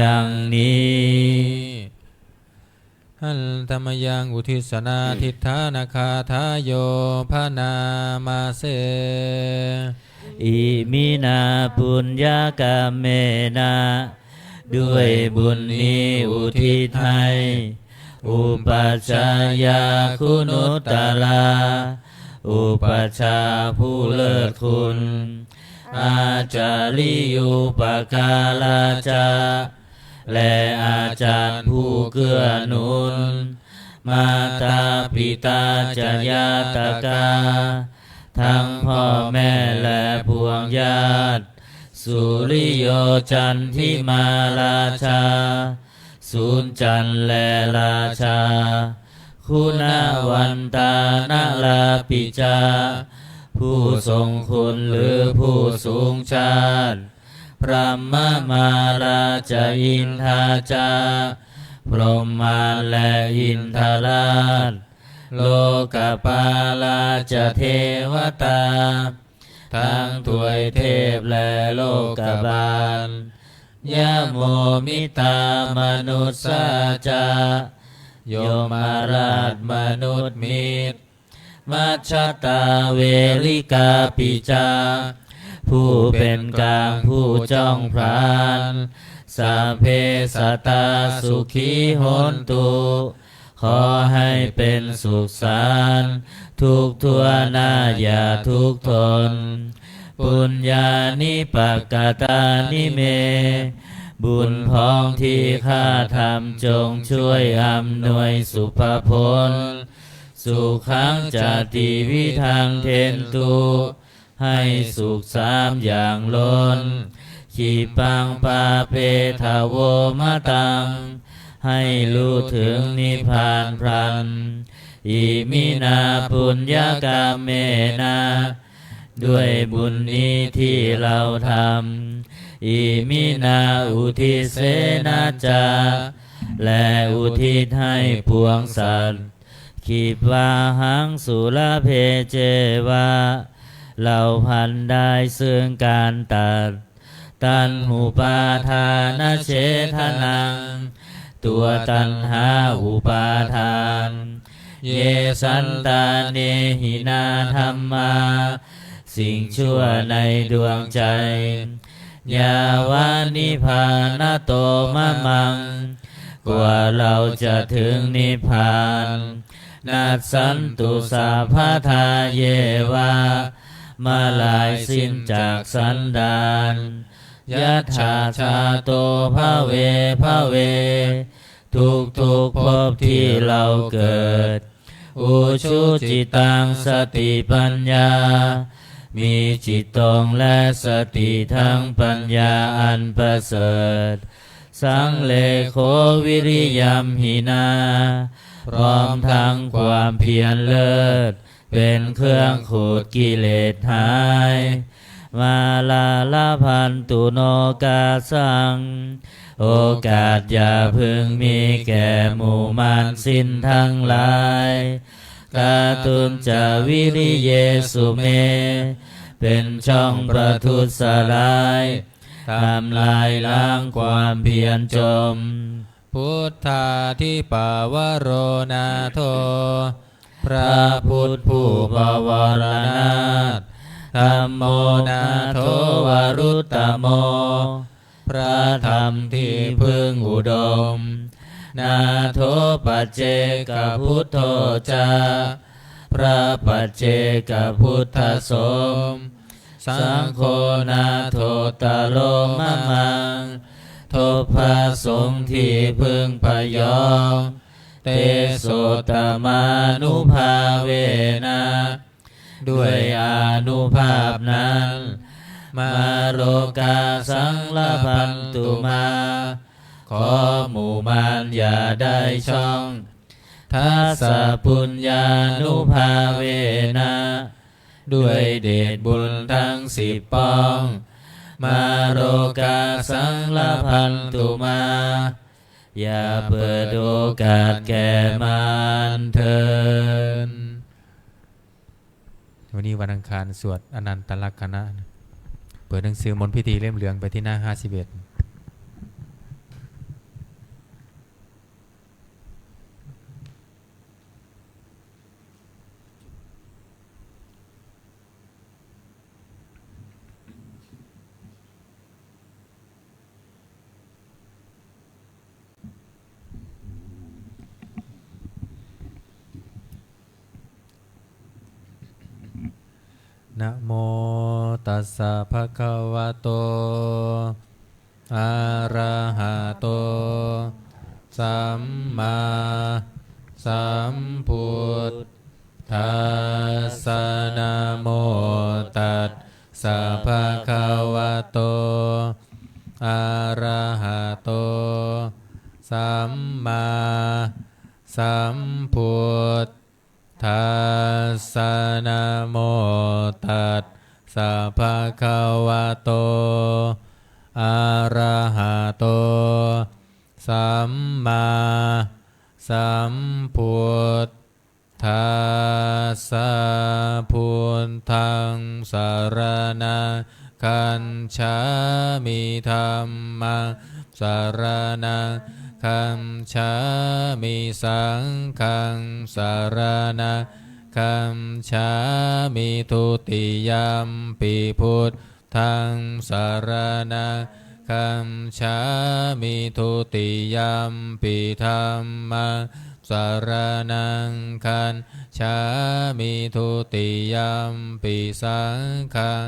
ดังนี้
หันธรรมยังอุทิศนาทิฏฐานาคาทายโยพานามาเส
อิมินาปุญญากาเมนะด้วยบุญนี้อุทิศให้อุปัชฌายาคุณุตตรา อุปัชฌาย์ผู้เลิศคุณอาจาริยุปการาจาและอาจารย์ผู้เกื้อหนุนมาตาปิตาจายาตกาทั้งพ่อแม่และพวงญาติสุริโยจันทิมาราชา สูญจันทร์และราชาคุณวันตานาลาปิจาผู้ทรงคุณหรือผู้สูงชาติพระมมาราชอินทาจาพรหมารและอินทราชโลกปาลาจเทวตาทั้งถวยเทพและโลกบาลยะโมมิตามนุสสาจายมาราชมนุษย์มิตรมัชฌตาเวริกาปิจาผู้เป็นกลางผู้จ้องพรานสัพเพสัตตาสุขีโหนตุขอให้เป็นสุขสันต์ทุกทั่วหน้าอย่าทุกข์ทนปุญญานิปักกตานิเมบุญพ้องที่ข้าทำจงช่วยอำนวยสุภพลสุขังจติวิทังเทนตุให้สุขสามอย่างล้นขีปังปาเพทาโวมะตังให้รู้ถึงนิพพานพรันอิมินาปุญญากรรมเมนาด้วยบุญนี้ที่เราทำอิมินาอุทิเสนาจาและอุทิศให้พวงสัตว์ขีปาหังสุรเพเจวะเราพันได้ซึ่งการตัดตันหุปาทานเฉทนังตัวตัณหาอุปาทานเยสันตาเนหินาธรรมาสิ่งชั่วในดวงใจยาวานิพานโตมะมังกว่าเราจะถึงนิพพานนัสสันตุสาภาทาเยวามาลายสิ้นจากสันดานยัตถาชาโตภาเวภาเวทุกภพที่เราเกิดอุชุจิตังสติปัญญามีจิตตรงและสติทั้งปัญญาอันประเสริฐสังเลโควิริยัมหินาพร้อมทั้งความเพียรเลิศเป็นเครื่องขูดกิเลสหายมาลาลาพันตุโนกาสังโอกาสอย่าพึงมีแก่หมู่มารสิ้นทั้งหลายกาตุมจะวิริเยสุเมเป็นช่องประทุษร้ายทำลายล้างความเพียรจม
พุทธาธิปาวโรนาโทพระพุทธผู้บวรนาถธัมโมนาโทวรุตตโมพระธรรมที่พึงอุดมนาโทปัจเจกพุทโธจาพระปัจเจกพุทธสมสังโฆนาโทตโลมะมังโทพระสงฆ์ที่พึงพยองเตโสตมานุภาเวนะด้วยอานุภาพนั้นมาโลกาสังลพันตุมาขอหมู่มารอย่าได้ช่องทัสสะปุญญานุภาเวนะด้วยเดชบุญทั้ง10ป้องมาโลกาสังลพันตุมาอย่าเปิดโอกาสแก่มารเถิดวันนี้วันอังคารสวดอนันตลักษณะเปิดหนังสือมนต์พิธีเล่มเหลืองไปที่หน้า51นะโมตัสสะภะคะวะโตอะระหะโตสัมมาสัมพุทธัสสะนะโมตัสสะภะคะวะโตอะระหะโตสัม นะโมตัสสะภะคะวะโตอะระหะโตสัมมาสัมพุทธัสสะพุทธังสรณังคัจฉามิธัมมังสรณังคัจฉามิสังฆังสรณังคัจฉามิทุติยัมปิพุทธังสรณังคัจฉามิทุติยัมปิธัมมังสรณังคัจฉามิทุติยัมปิสังฆัง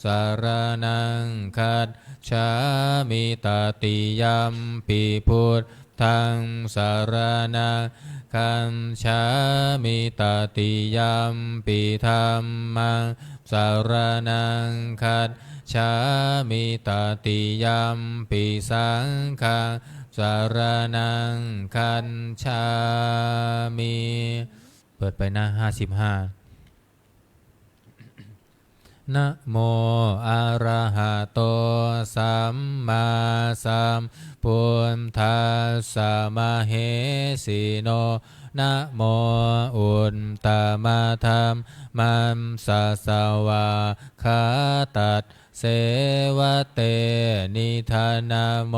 สรณังคัจฉามิตติยัมปิพุทธังสรณังคัจฉามิตติยัมปิธัมมังสรณังคัจฉามิตติยัมปิสังฆังสรณังคัจฉามิเปิดไปหน้า55นะโมอะระหะโตสัมมาสัมพุทธัสสะมะเหสิโนนะโมอุตตมะธัมมัสสะสวะคาตัสเสวะเตนิธานะโม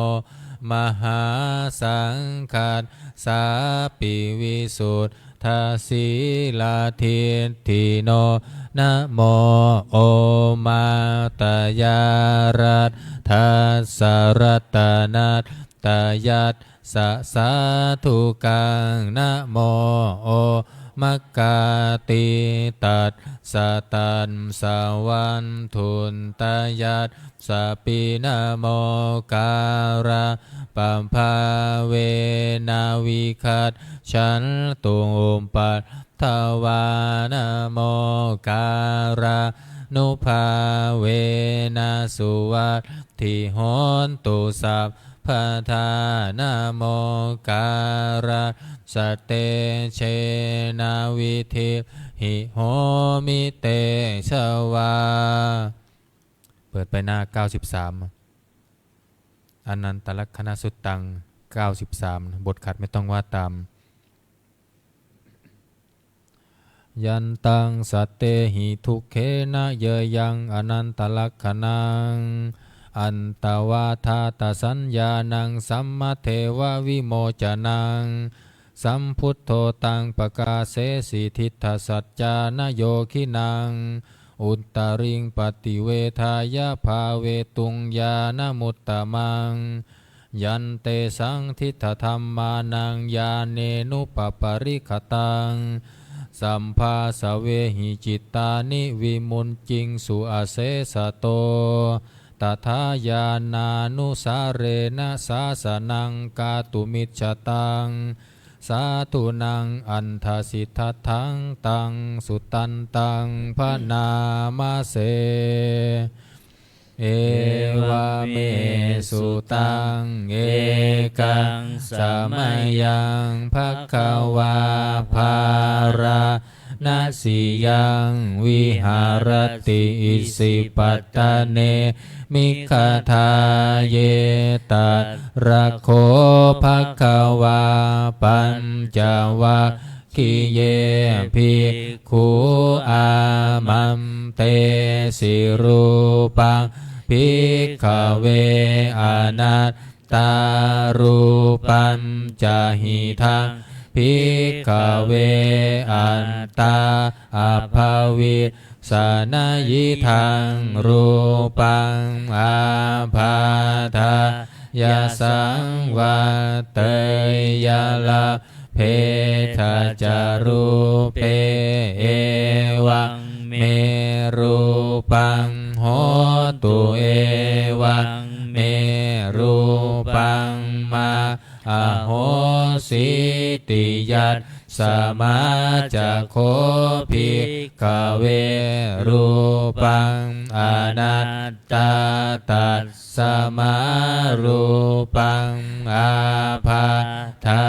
มหาสังฆัสสะปิวิสุทธาสีลาทิฏฐิโนนะโมโอมาตยารัตทัสสะรัตนัตตยัสสะสาธุกังนะโมโอมัคคาติตัสสะตันสะวันทุนตยัสสะปินะโมการะปัมภาเวนาวิคัตฉันตุมปัฏฐวานะโมการะนุภาเวนะสุวัตถิโหนตุสัพพทานะโมการะสเตเชนาวิธิหิโหมิเตชวาเปิดไปหน้า93อนันตลักขณสุตตัง93บทขัดไม่ต้องว่าตามยันตังสัตเตหิทุกเขนะเยยังอนันตลักขณังอันตวาทาตสัญญานังสัมมาเทววิโมจนังสัมพุทโธตังปกาเสสิทิฏฐสัจจานโยคินังอุตตริงปฏิเวทายาภาเวตุงญาณมุตตมังยันเตสังทิฏฐธรรมานังญาเนนุปปริคตังสัมภาสเวหิจิตตานิวิมุนจิงสุอาเสสโตตถาญาณานุสาเรนะสาสนังกาตุมิจฉตังสาธุนังอันทสิทธัทังตังสุตันตังพระนามาเสเอวะเมสุตังเอกังสมัยยังภควาภารานาสิยังวิหารติอิสิปัตตเนมิคทาเยตัสระโคภควาปัญจวัคคีเยภิกขุอามัมเตสิรูปังภิกขเวอนัตตารูปัญจหิทังภิกขเวอัตตาอัปภวิสนายิทังรูปังอาภาทายาสังวัตเตยลาเพทาจารูเปเอวังเมรูปังโหตุเอวังเมรูปังมาอโหสิติยัตฉ สมาจักโคภิกขเวรูปังอนัตตาตัสสมารูปังอาภาทา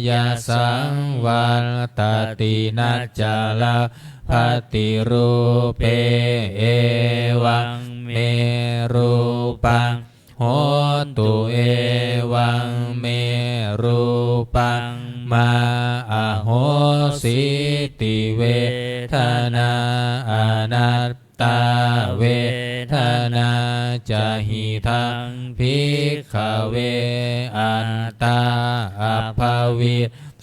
ยาสังวันตตินัจจลาภติรูเปเอวังเมรูปังโหตุเอวังเมรูปังมาอโหสิติเวทนาอนัตตาเวทนาจหิทังภิกขเวอัตตาอัปภวิ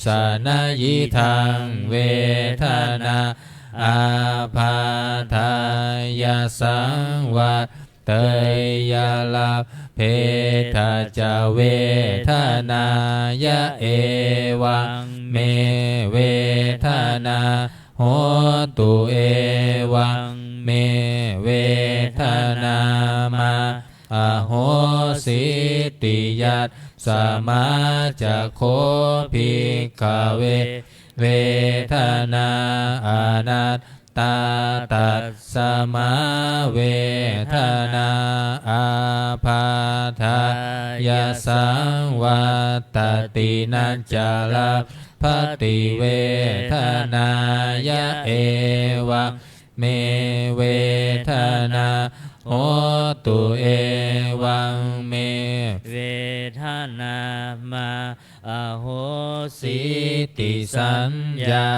สนายิทังเวทนาอาภาทายาสังวัตเตยาลาเพทาจาเวทนายะเอวังเมเวทนาโหตุเอวังเมเวทนามาอโหสิติยัตสมาจักโคภิกขเวเวทนาอนัตตาตัสสมาเวทนาอาภาทายาสังวัตตินัจจลาภติเวทนายะเอวังเมเวทนาโหตุเอวังเม
เวทนามาอโหสิ
ติสัญญา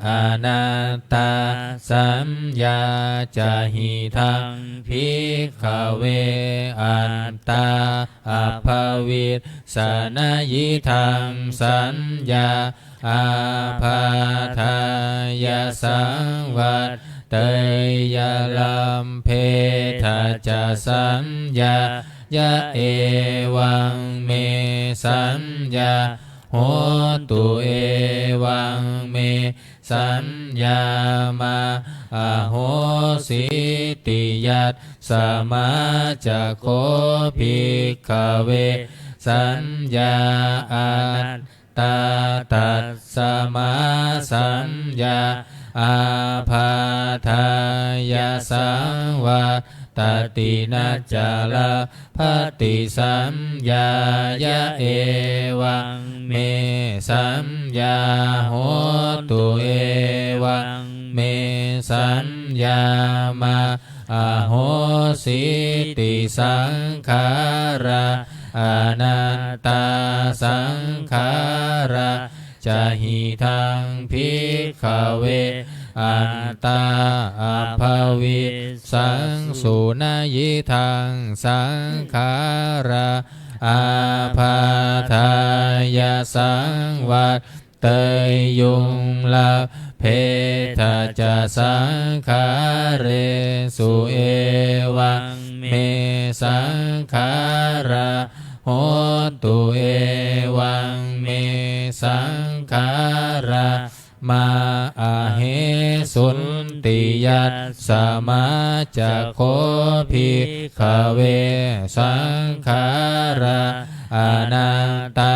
อนัตตาสัญญาจหิทังภิกขเวอัตตาอัปภวิสนายิทังสัญญาอาภาทายาสังวัตเตยาลัมเพทาจาสัญญายะเอวังเมสัญญาโหตุเอวังเมสัญญามาอโหสิติยัตสมาจักโคภิกขเวสัญญาอัตตาตัสสมาสัญญาอาภาทายาสังวัตตินัจจลาภติสัญญายะเอวังเมสัญญาโหตุเอวังเมสัญญามาอโหสิติสังขาราอนัตตาสังขาราจหิทังภิกขเวอัตตาอัปภวิสังสุนายิทังสังขาราอาภาทายาสังวัตเตยยุงลาเพทาจาสังขาเรสุเอวังเมสังขาราโหตุเอวังเมสังขารามาอาเหสุนติยัตสมาจักโคภิกขเวสังขาราอนัตตา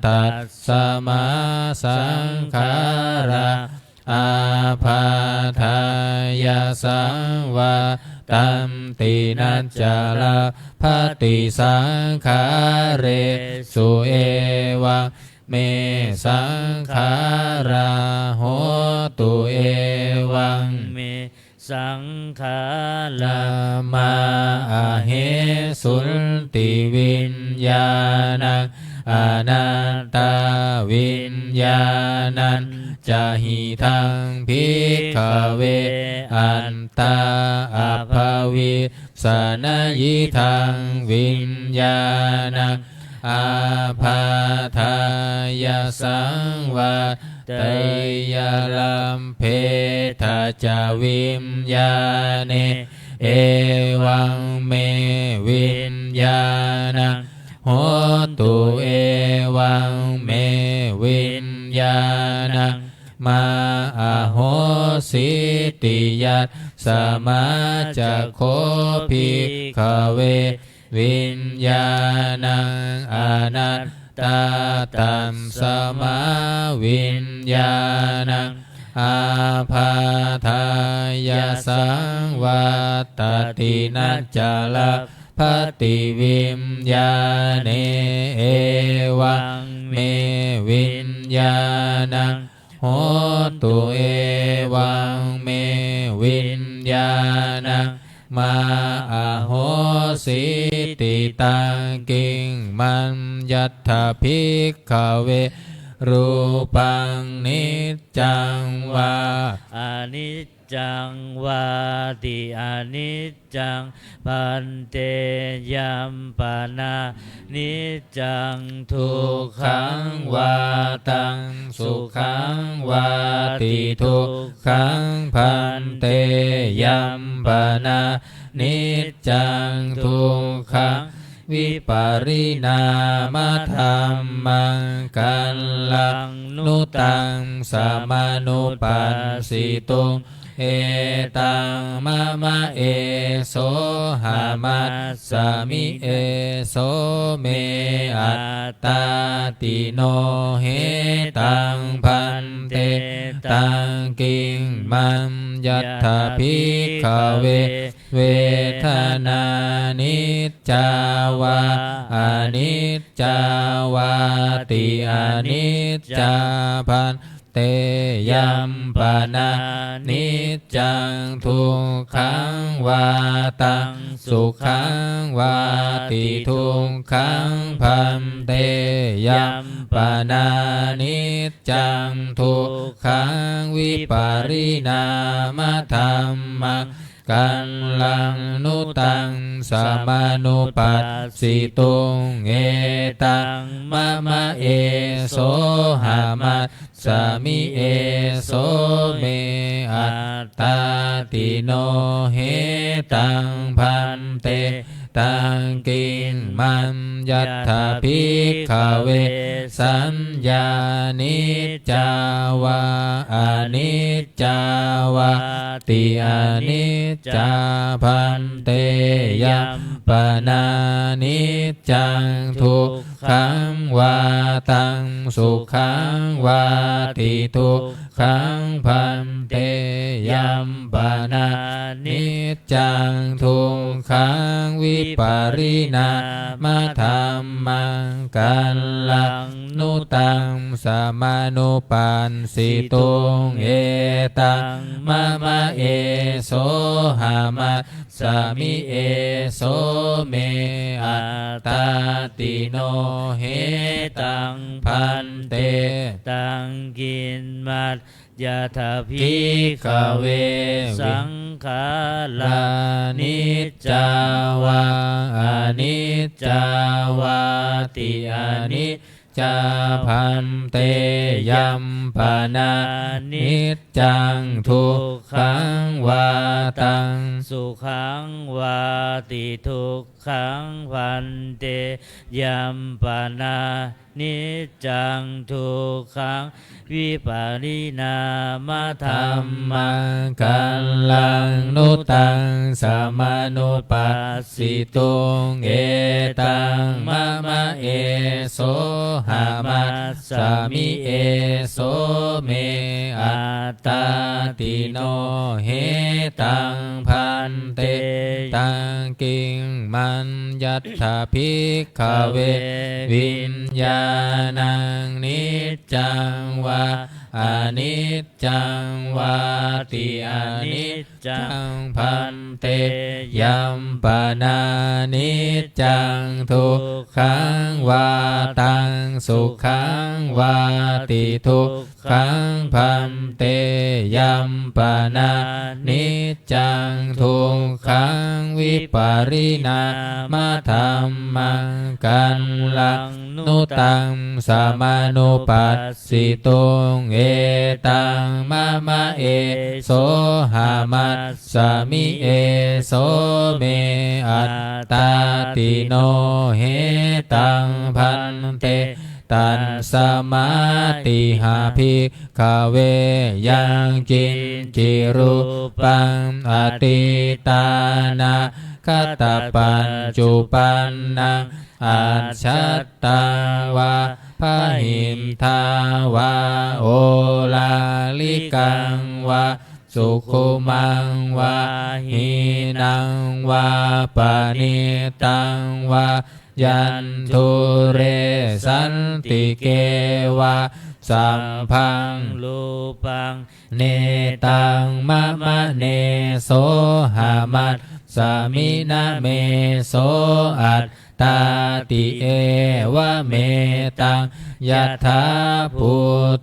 ตัสสมาสังขาราอาภาทายาสังวัตัมตินัจจลาภติสังขาเรสุเอวังเมสังขาราโหตุเอวัง
เมสังขา
รามาอาเหสุนติวิญญาณังอนัตตาวิญญาณังจหิทังภิกขเวอัตตาอัปภวิสนายิทังวิญญาณังอาภาทายาสังวัตเตยาลัมเพทาจาวิญญาเนเอวังเมวิญญาณังโหตุเอวังเมวิญญาณังมาอโหสิติยัตสมาจักโคภิกขเววิญญาณังอนัต
ตาตัสสมาวิญญาณังอาภาทายาสังวัตตินัจจลภติวิญญาเนเอวังเมวิญญาณังโหตุเอวังเมวิญญาณังมาอะโหสิติตังกิงมัญญัตถภิกขเวรูปังนิจจังวาอนิจจังวาติอนิจจังปันเตยัมปนานิจจังทุกขังวาตังสุขังวาติทุกขังพันเตยัมปนานิจจังทุกขังวิปาริณามธรรมังกัลลังนุตังสามานุปัสสิตุงเอตังมะมะเอโสหามัสสามิเอโสเมอัตตาติโนเหตังพันเตตังกิงมัญญัตถภิกขเวเวทนานิจจาวาอนิจจาวาติอนิจจาพันเตยัมปนานิจจังทุกขังวาตังสุขังวาติทุกขังพันเตยัมปนานิจจังทุกขังวิปาริณามธรรมังกัลลังนุตังสามานุปัสสิตุงเอตังมะมะเอโสหามัสสามิเอโสเมอัตตาติโนเหตังพันเตตังกินมัญญัตถภิกขเวสัญญานิจจาวาอนิจจาวาติอนิจจาพันเตยัมปนานิจจังทุกขังวาตังสุขังวาติทุกขังพันเตยัมปนานิจจังทุกขังวิปาริณามธรรมังกัลลังนุตังสามานุปัสสิตุงเอตังมะมะเอโสหามัสสามิเอโสเมอัตตาติโนเหตังพันเตตังกินมัจยะถาภิกขเวสังขารานิจจาวาอนิจจาวาติอนิจจาพันเตยัมปนานิจจังทุกขังวาตังสุขังวาติทุกขังพันเตยัมปนานิจจังทุกขังวิปาริณามธรรมังกัลลังนุตังสามานุปัสสิตุงเอตังมะมะเอโสหามัสสามิเอโสเมอัตตาติโนเหตังพันเตตังกิงมัญญัตถภิกขเววิญญาณังนิจจังวาอนิจจังวาติอนิจจังพันเตยัมปนานิจจังทุกขังวาตังสุขังวาติทุกขังพันเตยัมปนานิจจังทุกขังวิปาริณามธรรมังกัลลังนุตังสามานุปัสสิตุงเอตังมะมะเอโสหามัสสามิเอโสเมอัตตาติโนเหตังพันเตตัสสมาติหาภิกขเวยังจินจิรูปังอติตานาคตปัญจุปันนัง
อัจฉัตตาวาพหิมทาวาโอลาลิกังวาสุขุมังวาหินังวาปณิตังวายันทุเรสันติเกวาสัมพัง
รูปัง
เนตังมะมะเนโสหามัตสามินะเมโสอัตตาติเอวะเมตังยัตถาภู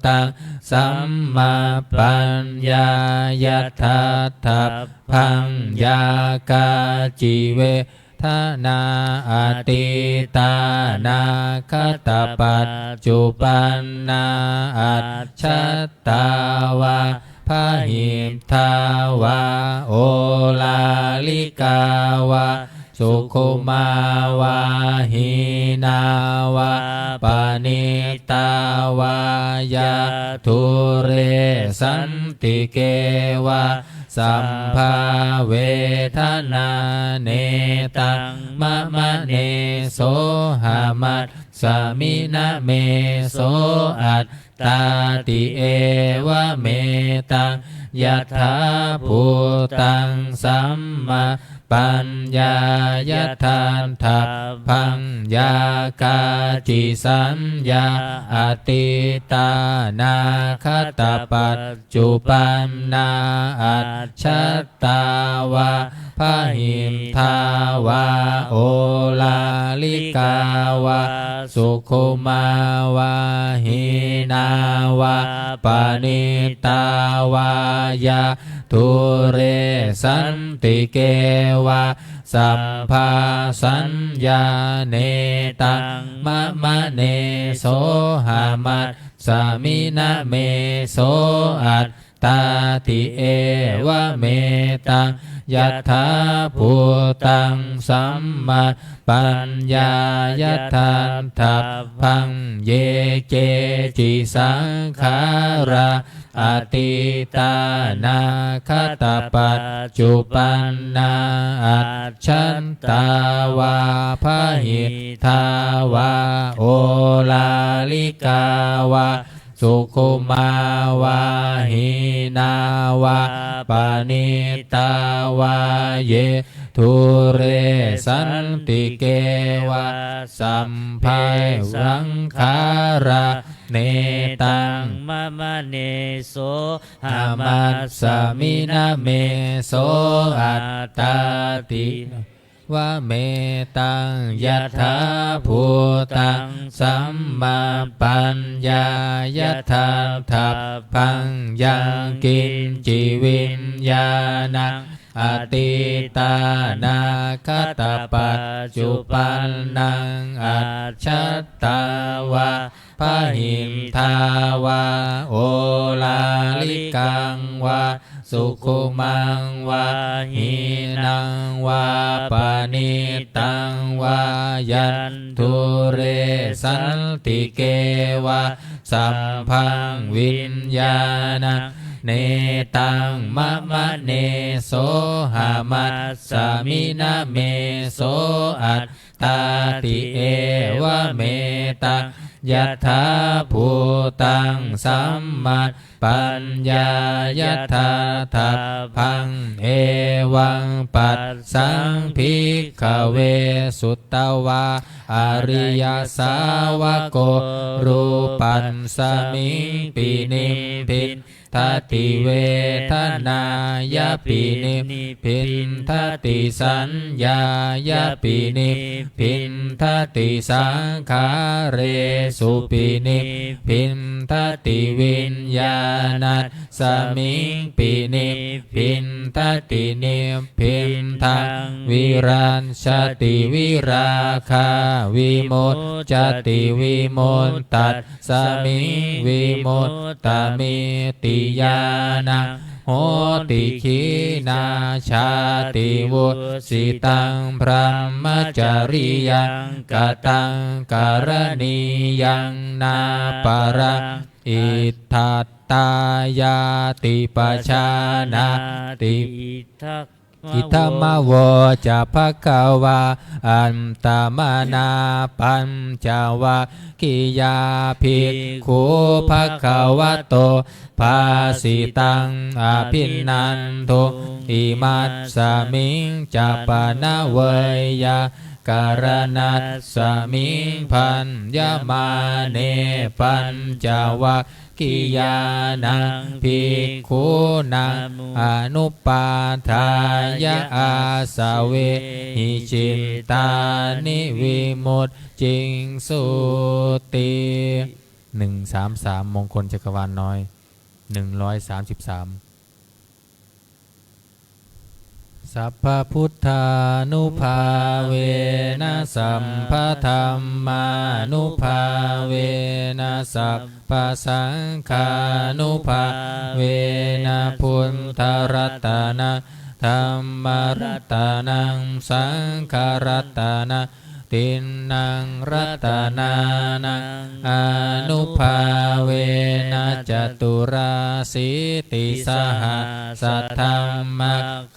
ตังสัมมาปัญญายัตถาทัพพังยากาจิเวทนาอติตานาคตปัจจุปันนาอัจฉัตตาวาพหิมทาวาโอลาลิกาวาสุขุมาวาหินาวาปณิตาวายาทุเรสันติเกวาสัมภาเวทนาเนตังมะมะเนโสหามัตสามินะเมโสอัตตาติเอวะเมตังยัตถาภูตังสัมมาปัญญายัตถาทัพพังยากาจิสัญญาอติตานาคตปัจจุปันนาอัจฉัตตาวาพหิมทาวาโอลาลิกาวาสุขุมาวาหินาวาปณิตาวายาทุเรสันติเกวาสัมภาสัญญาเนตังมะมะเนโสหามัตสามินะเมโสอัตตาติเอวะเมตังยัตถาภูตังสัมมาปัญญายัตถาทัพพังเยเจจิสังขาราอติตานาคตปัจจุปันนาอัจฉันตาวาพหิทาวาโอลาลิกาวาสุขุมาวาหินาวาปณิตาวาเยทุเรสันติเกวาสัมภายรังคาราเนตัง
มะมะเนโสหา
หา
มั
มั
ต
สสามินะเมโสอัตตาติวะเมตังยัตถาภูตังสัมมาปัญญายัตถาทัพพังยังกินจิวิญญาณังอติตานาคตปัจจุปันนังอัจฉัตตาวาพหิมทาวาโอลาลิกังวาสุขุมังวาหินังวาปณิตังวายันทุเรสันติเกวาสัมพังวิญญาณังเนตังมะมะเนโสหามัตสามินะเมโสอัตตาติเอวะเมตังยัตถาภูตังสัมมาปัญญายัตถาทัพพังเอวังปัสสังภิกขเวสุตตวาอริยสาวโกรูปัสสมิงปินิมพินทัตติเวทนายาปินิพินทัตติสัญญายาปินิพินทัตติสังขาเรสุปินิพินทัตติวิญญาณัสสมิงปินิพินทัตตินิพินทังวิรัญชติวิราคาวิโมจจติวิโมตตัสสมิงวิโมตตามิติญาณังโหติขีนาชาติวุสิตังพรหมจริยังกตังการณียังนาปารังอิทัตตายาติปชานาติ
ทัก
อิทัมมะโวจะภะคะวาอันตมานาปัญจวัคคียาภิกขุภะคะวะโตภาสิตังอภินนันทุอิมัสสมิงจะปะนะเวยาการนัสสมิงพันยามาเนปัญจวัคคียานังภิกขุนังอนุปาทายะอาสาเวหิจินตานิวิมุตจิงสุติ133มงคลจักรวาลน้อย133สัพพพุทธานุภาเวนะสัมภธรรมานุภาเวนะสัพพสังฆานุภาเวนะพุทธรัตนะธัมมรัตนังสังฆรัตนะตินนังรัตนานังอนุภาเวนะจตุราสิติสหสัทธัมม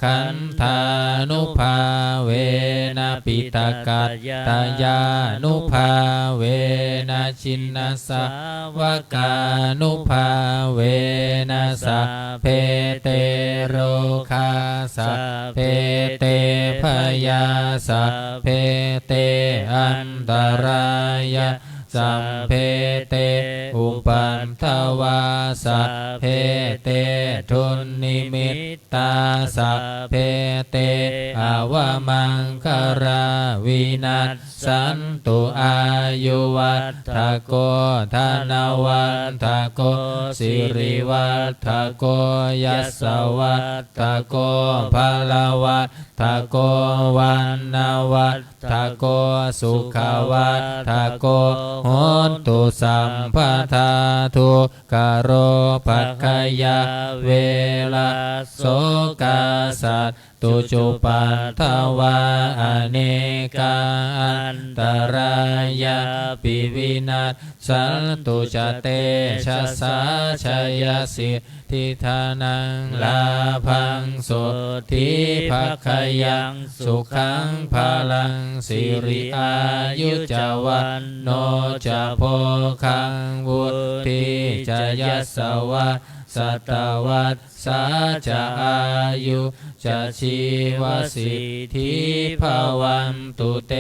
ขันธานุภาเวนะปิตกัตตายานุภาเวนะชินนัสสวกานุภาเวนะสัพเพเตโรคาสัพเพเตพยาสัพเพเตอันตรายะสัมเพเตอุปันทวาสัพเพเตทุนนิมิตตาสัพเพเตอวมังคาราวินัสสันตุอายุวัฏฐโกธนวัฏฐโกสิริวัฏฐโกยัสสวัฏฐโกภาลวัฏฐโกวันนาวัฏฐโกสุขวัฏฐโกโหตุสัมปทาทุกขโรภัคคยาเวลาโสกาสัตตุจุปัฏฐวาอเนกาอันตรายาปิวินัสสันตุจเตชะสาชยสิทธิธานังลาภังสุทิภัคคยังสุขังภาลังสิริอายุจวันโนจะโพคังวุติจะยัสสวัสสัตวัสสาจะอายุจะชีวสิทธิภาวันตุเต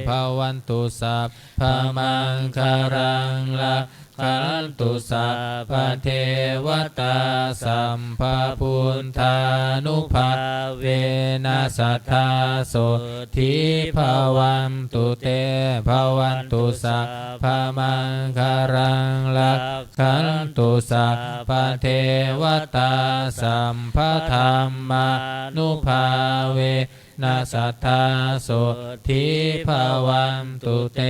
ภาวันตุสัพพมังคารังละขันตุสัพพเทวตาสัมภพุทธานุภาเวนะสัทธาโสทิภาวันตุเตภาวันตุสัพพมังคารังละขันตุสัพพเทวตาสัมภธรรมานุภาเวนะสัทธาโสทิภาวันตุเต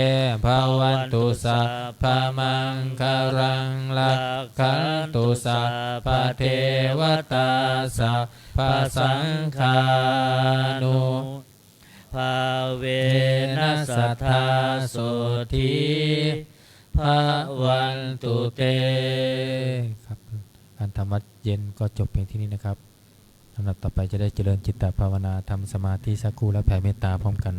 ภาวันตุสัพพมังคารังละขันตุสัพพเทวตาสัพพสังฆานุภาเวนะสัทธาโสทิภาวันตุเตครับการทำวัดเย็นก็จบเพียงที่นี้นะครับสำหรับต่อไปจะได้เจริญจิตตภาวนาทำสมาธิสักครู่และแผ่เมตตาพร้อมกัน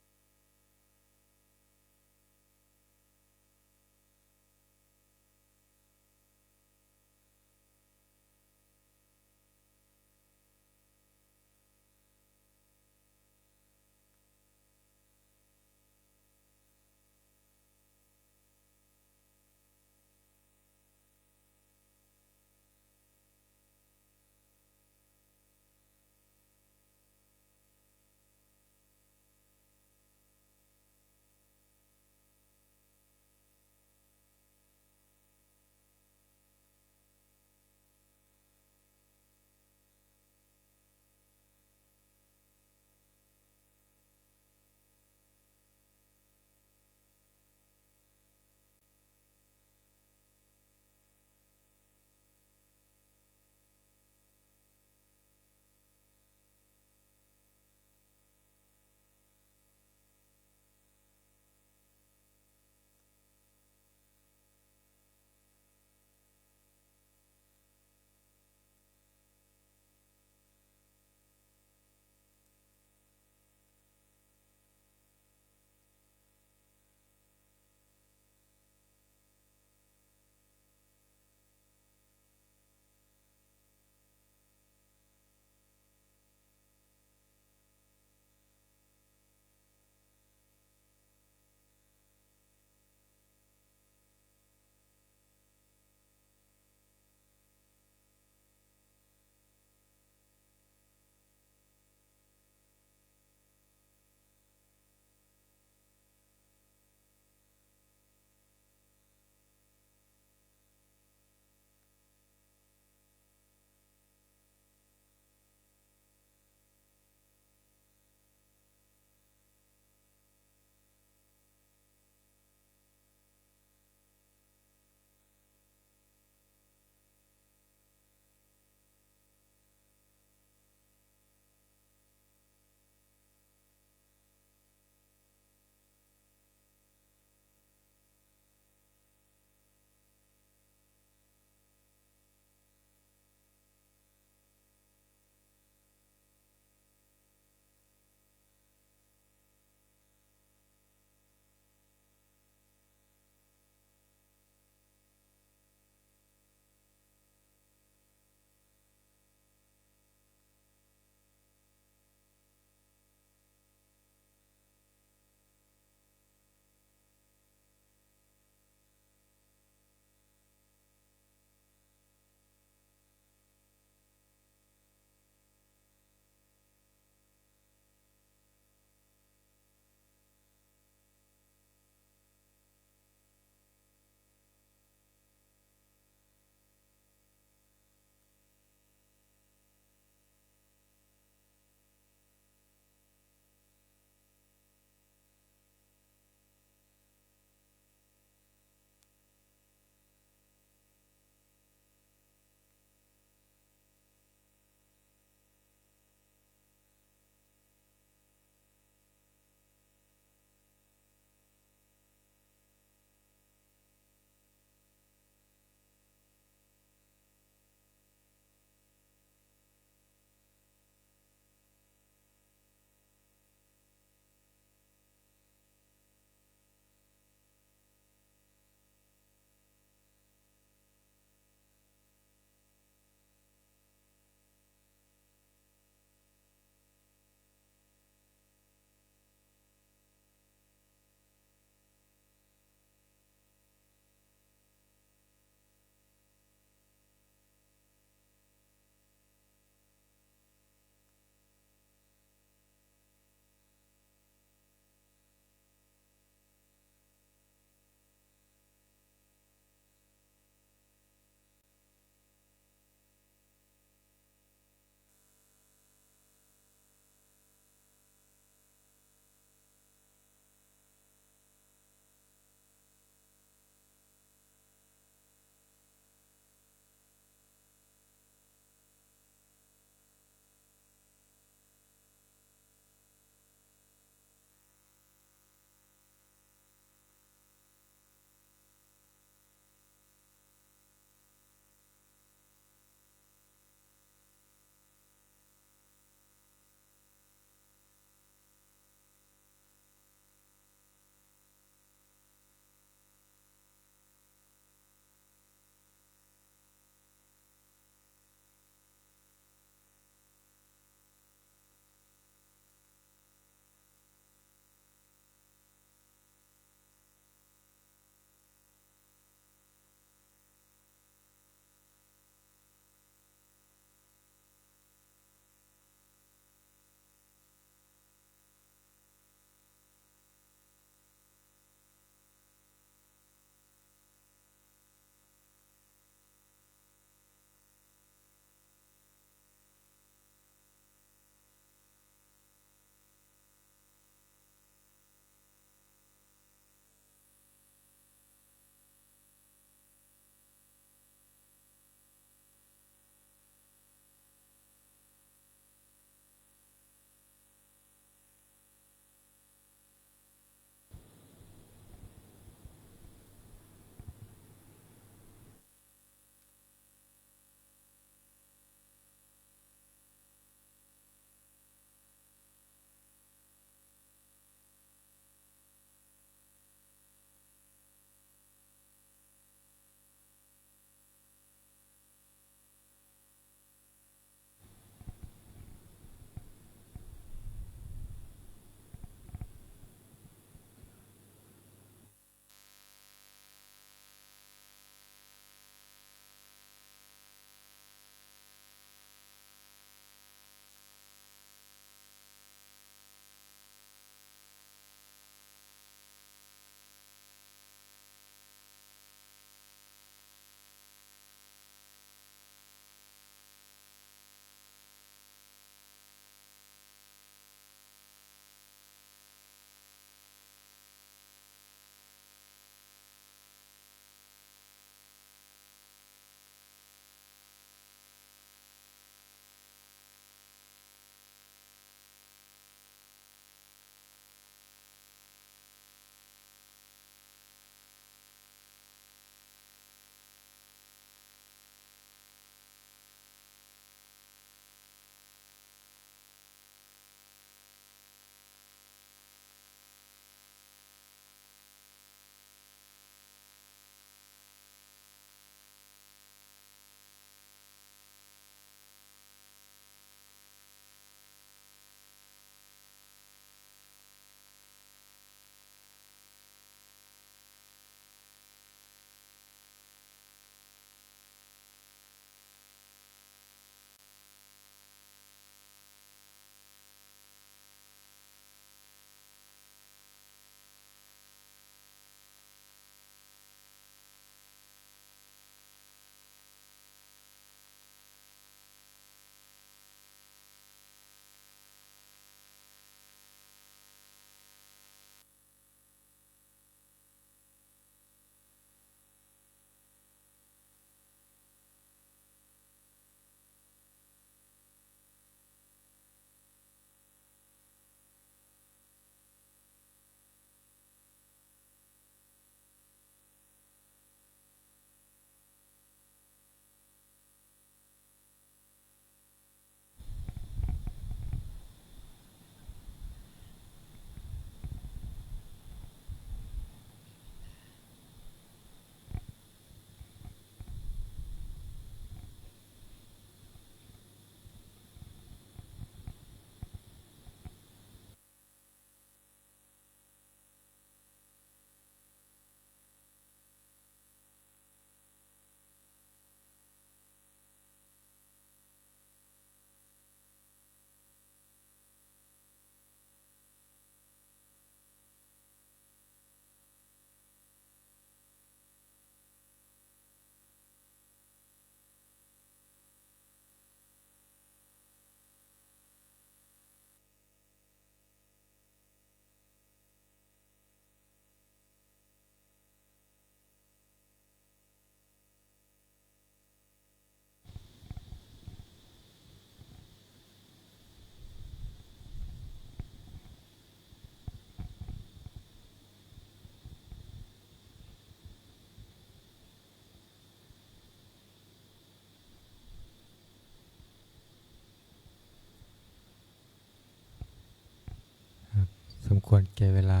มควรแก่เวลา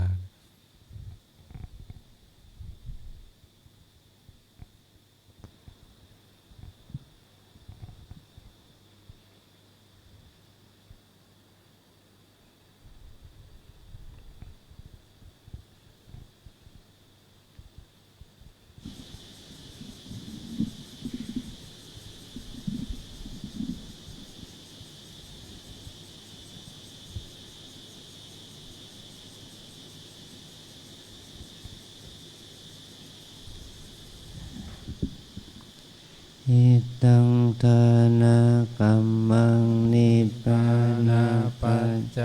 อิตังทานากัมมังนิพพานาปัจจ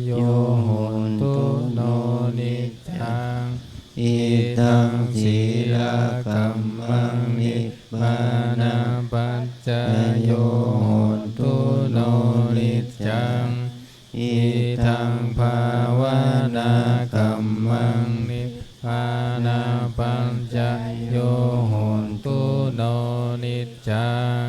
โยโหตุโนนิจังอิตังศีลกัมมังนิพพานาปัจจโยโหตุโนนิจังอิทังภาวนากัมมังนิพพานาปัจจโยโหตุโนนิจัง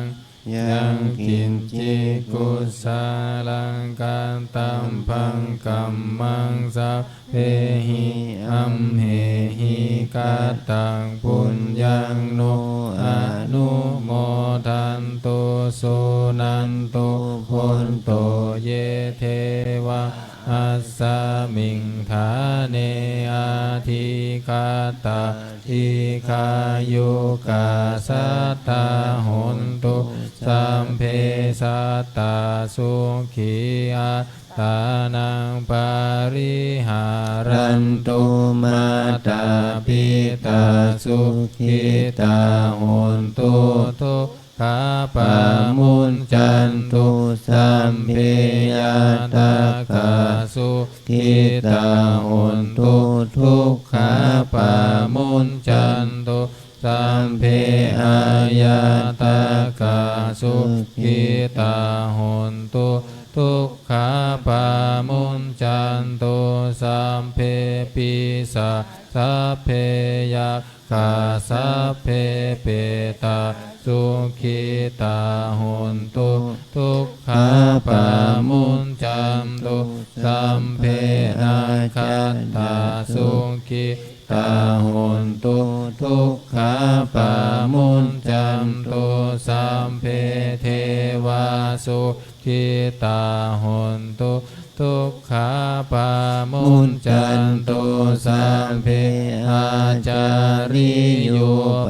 ยังกินจิกุสาลังกันตัมพังกัมมังสัพเพหิอัมเหหิกาตังปุญญังโนอนุโมทันตุสุนันตุโพนโตเยเทวะอัสสมิงฐาเนอาทิกาตาทิกายุกาสัตตาหนตุสัมเพสัตตาสุขีอาตานังปาริหารันตุมาตาปิตาสุขิตาหนตุทุกขาปามุนจันตุสัมเพยตากาสุขิตาหนตุทุกขาปามุนจันตุสัมเพอายตากาสุขิตาหนตุทุกขาปามุนจันตุสัมเพปิสาสัพเพยัคฆาสัพเพเปตาสุขิตาหนตุทุกขาปามุนจันตุสัมเพนาคัตตาสุขิตาหนตุทุกขาปามุนจันตุสัมเพเทวาสุขิตาหนตุทุกขาปามุนจันตุสัมเพอาจาริโย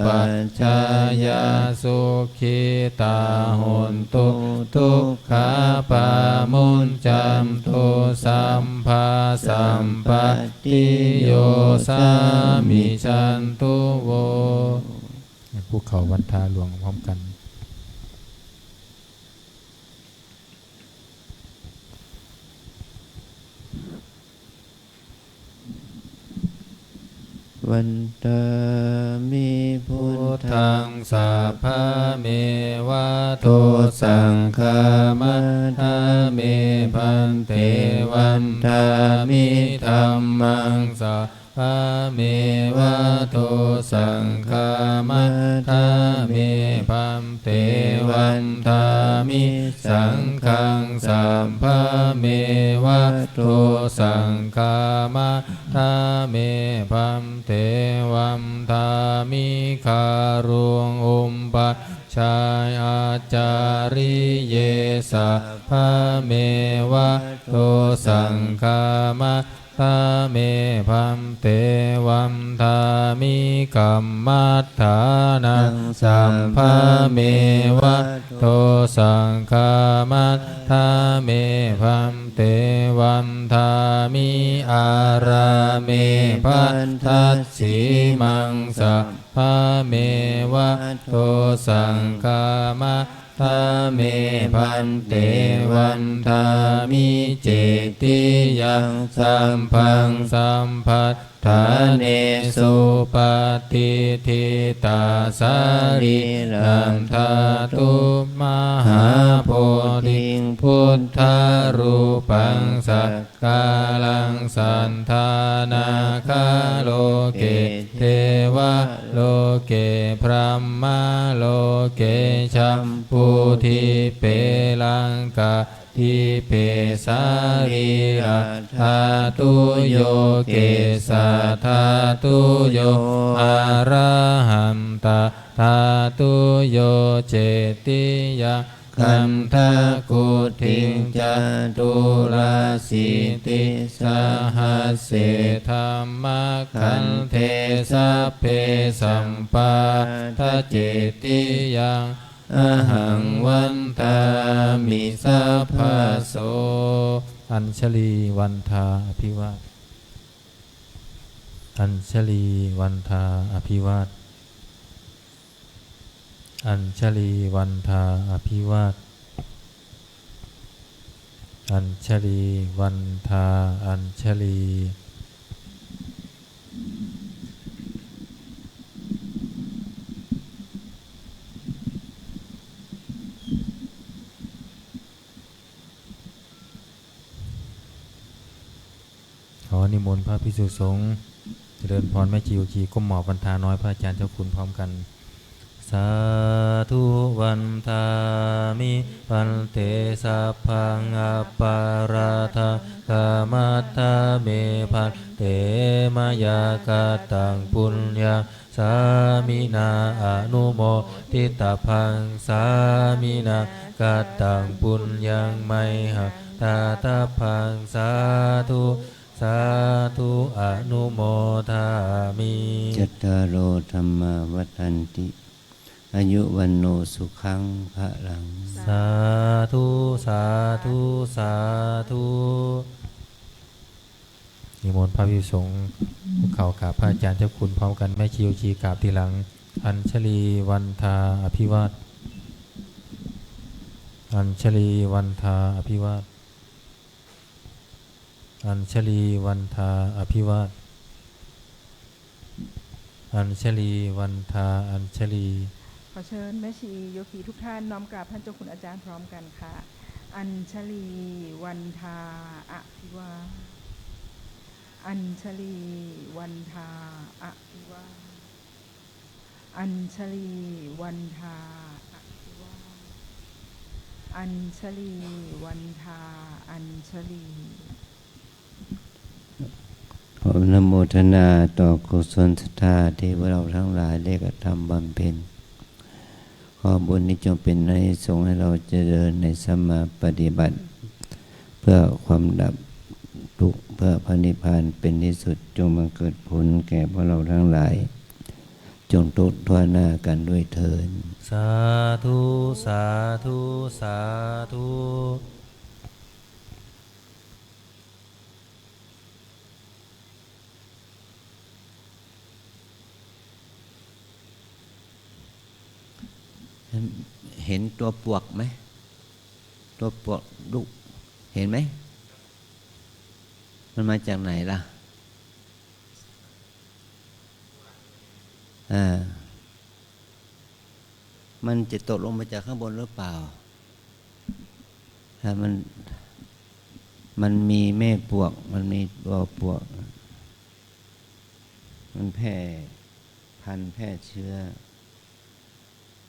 ปัจจายาสุขิตาหนตุทุกขาปามุนจันตุสัมภาสัมปติโยสามิชันตุโวภูเขาวันทาหลวงพร้อมกันวันตามิพุทธังสัพพะเมวะโตสังฆามัฏฐาเมพันเตวันตามิธัมมังสัพพะเมวะโตสังฆามัฏฐาเมพันเตวันตามิสังฆังสัพพะเมวะโตสังฆามัฏฐาเมพันเตวันตามิคารุงอุมปัชฌายอาจาริเยสัพพะเมวะโตสังฆามัฏฐาเมพัมเตวัมทามิกัมมัฏฐานังสัมภะเมวะโตสังฆามัฏฐาเมพัมเตวัมทามิอาราเมพันทัสสีมังสัพพะเมวะโตสังฆามัฏฐาเมพันเตวันทามิเจติยังสัมพังสัมภัทธาเนสุปฏิทิตาสาริรันทาตุมหาโพธิพุทธารูปังสักกาลังสันทานาคาโลเกเทวะโลเกพรหมโลเกชัมพุทิเปลังกา
ทิเปสารีระธาตุโยเกสะธาตุโยอะระหันตะธาตุโยเจติยะคันทะกุทิงจตุราสิติสหัสเสธัมมะคันเทสัพเพสัมปาทะเจติยังอหังวันตามิสัพพะโสอัญชลีวันทาอภิวาทอัญชลีวันทาอภิวาทอัญชลีวันทาอภิวาทอัญชลีวันทาอัญชลีขอนิมนต์พระภิกษุสงฆ์เจริญพรแม่ชีอุคีก้มหมอบวันทาน้อยพระอาจารย์เจ้าคุณพร้อมกันสาธุวันทามิปันเตสัพพังอัปปาราทากามัตตาเมพันเตมยากาตังปุญญาสามินาอนุโมทิตาพังสามินากาตังปุญญังไมหะตาตาพังสาธุสาธุอนุโมทามิ
จัตตารโอธรรมาวัฏันติอายุวันโนสุขังพระลัง
สาธุสาธุสาธุนิมนต์พระภิกษุสงฆ์ภูเขากราบพระอาจารย์เจ้าคุณพร้อมกันแม่ชีอุคีกราบทีหลังอัญชลีวันทาอภิวาทอัญชลีวันทาอภิวาทอัญชลีวันทาอภิวาทอัญชลีวันทาอัญชลี
ขอเชิญแม่ชีโยคีทุกท่านน้อมกราบท่านเจ้าคุณอาจารย์พร้อมกันค่ะอัญชลีวันทาอภิวาทอัญชลีวันทาอภิวาทอัญชลีวันทาอภิวาทอัญชลีวันทาอัญชลี
ขออนโมทนาต่อกุศลศรัทธาที่พวกเราทั้งหลายได้กระทำบำเพ็ญขอบุญนี้จงเป็นอานิสงส์ให้เราเจริญในสมาปฏิบัติ เพื่อความดับทุกข์เพื่อพระนิพพานเป็นที่สุดจงบังเกิดผลแก่พวกเราทั้งหลายจงทุกข์ทั่วหน้ากันด้วยเถิด
สาธุสาธุสาธุ
เห็นตัวปวกไหมตัวปวกลูกเห็นไหมมันมาจากไหนล่ะมันจะตกลงมาจากข้างบนหรือเปล่าถ้ามันมีแม่ปวกมันมีตัวปวกมันแพร่พันธุ์แพร่เชื้อ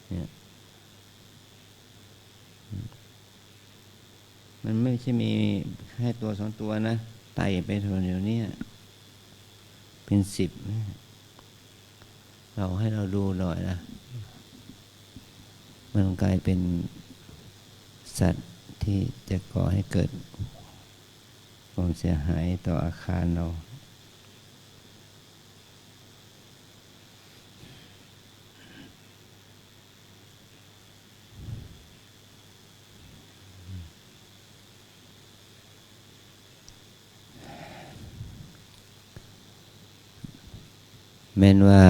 เนี่ยมันไม่ใช่มีแค่ตัวสองตัวนะไต่ไปถึงเดี๋ยวนี้เป็น10เราให้เราดูหน่อยนะมันกลายเป็นสัตว์ที่จะก่อให้เกิดความเสียหายต่ออาคารเราแม้นว่า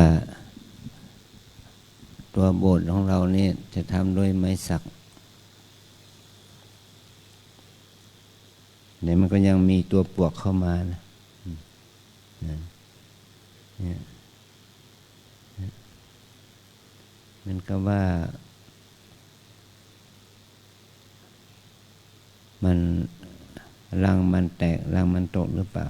ตัวโบสถ์ของเราเนี่ยจะทำด้วยไม้สักแต่มันก็ยังมีตัวปลวกเข้ามานะเนี่ยมันก็ว่ามันรังมันแตกรังมันตกหรือเปล่า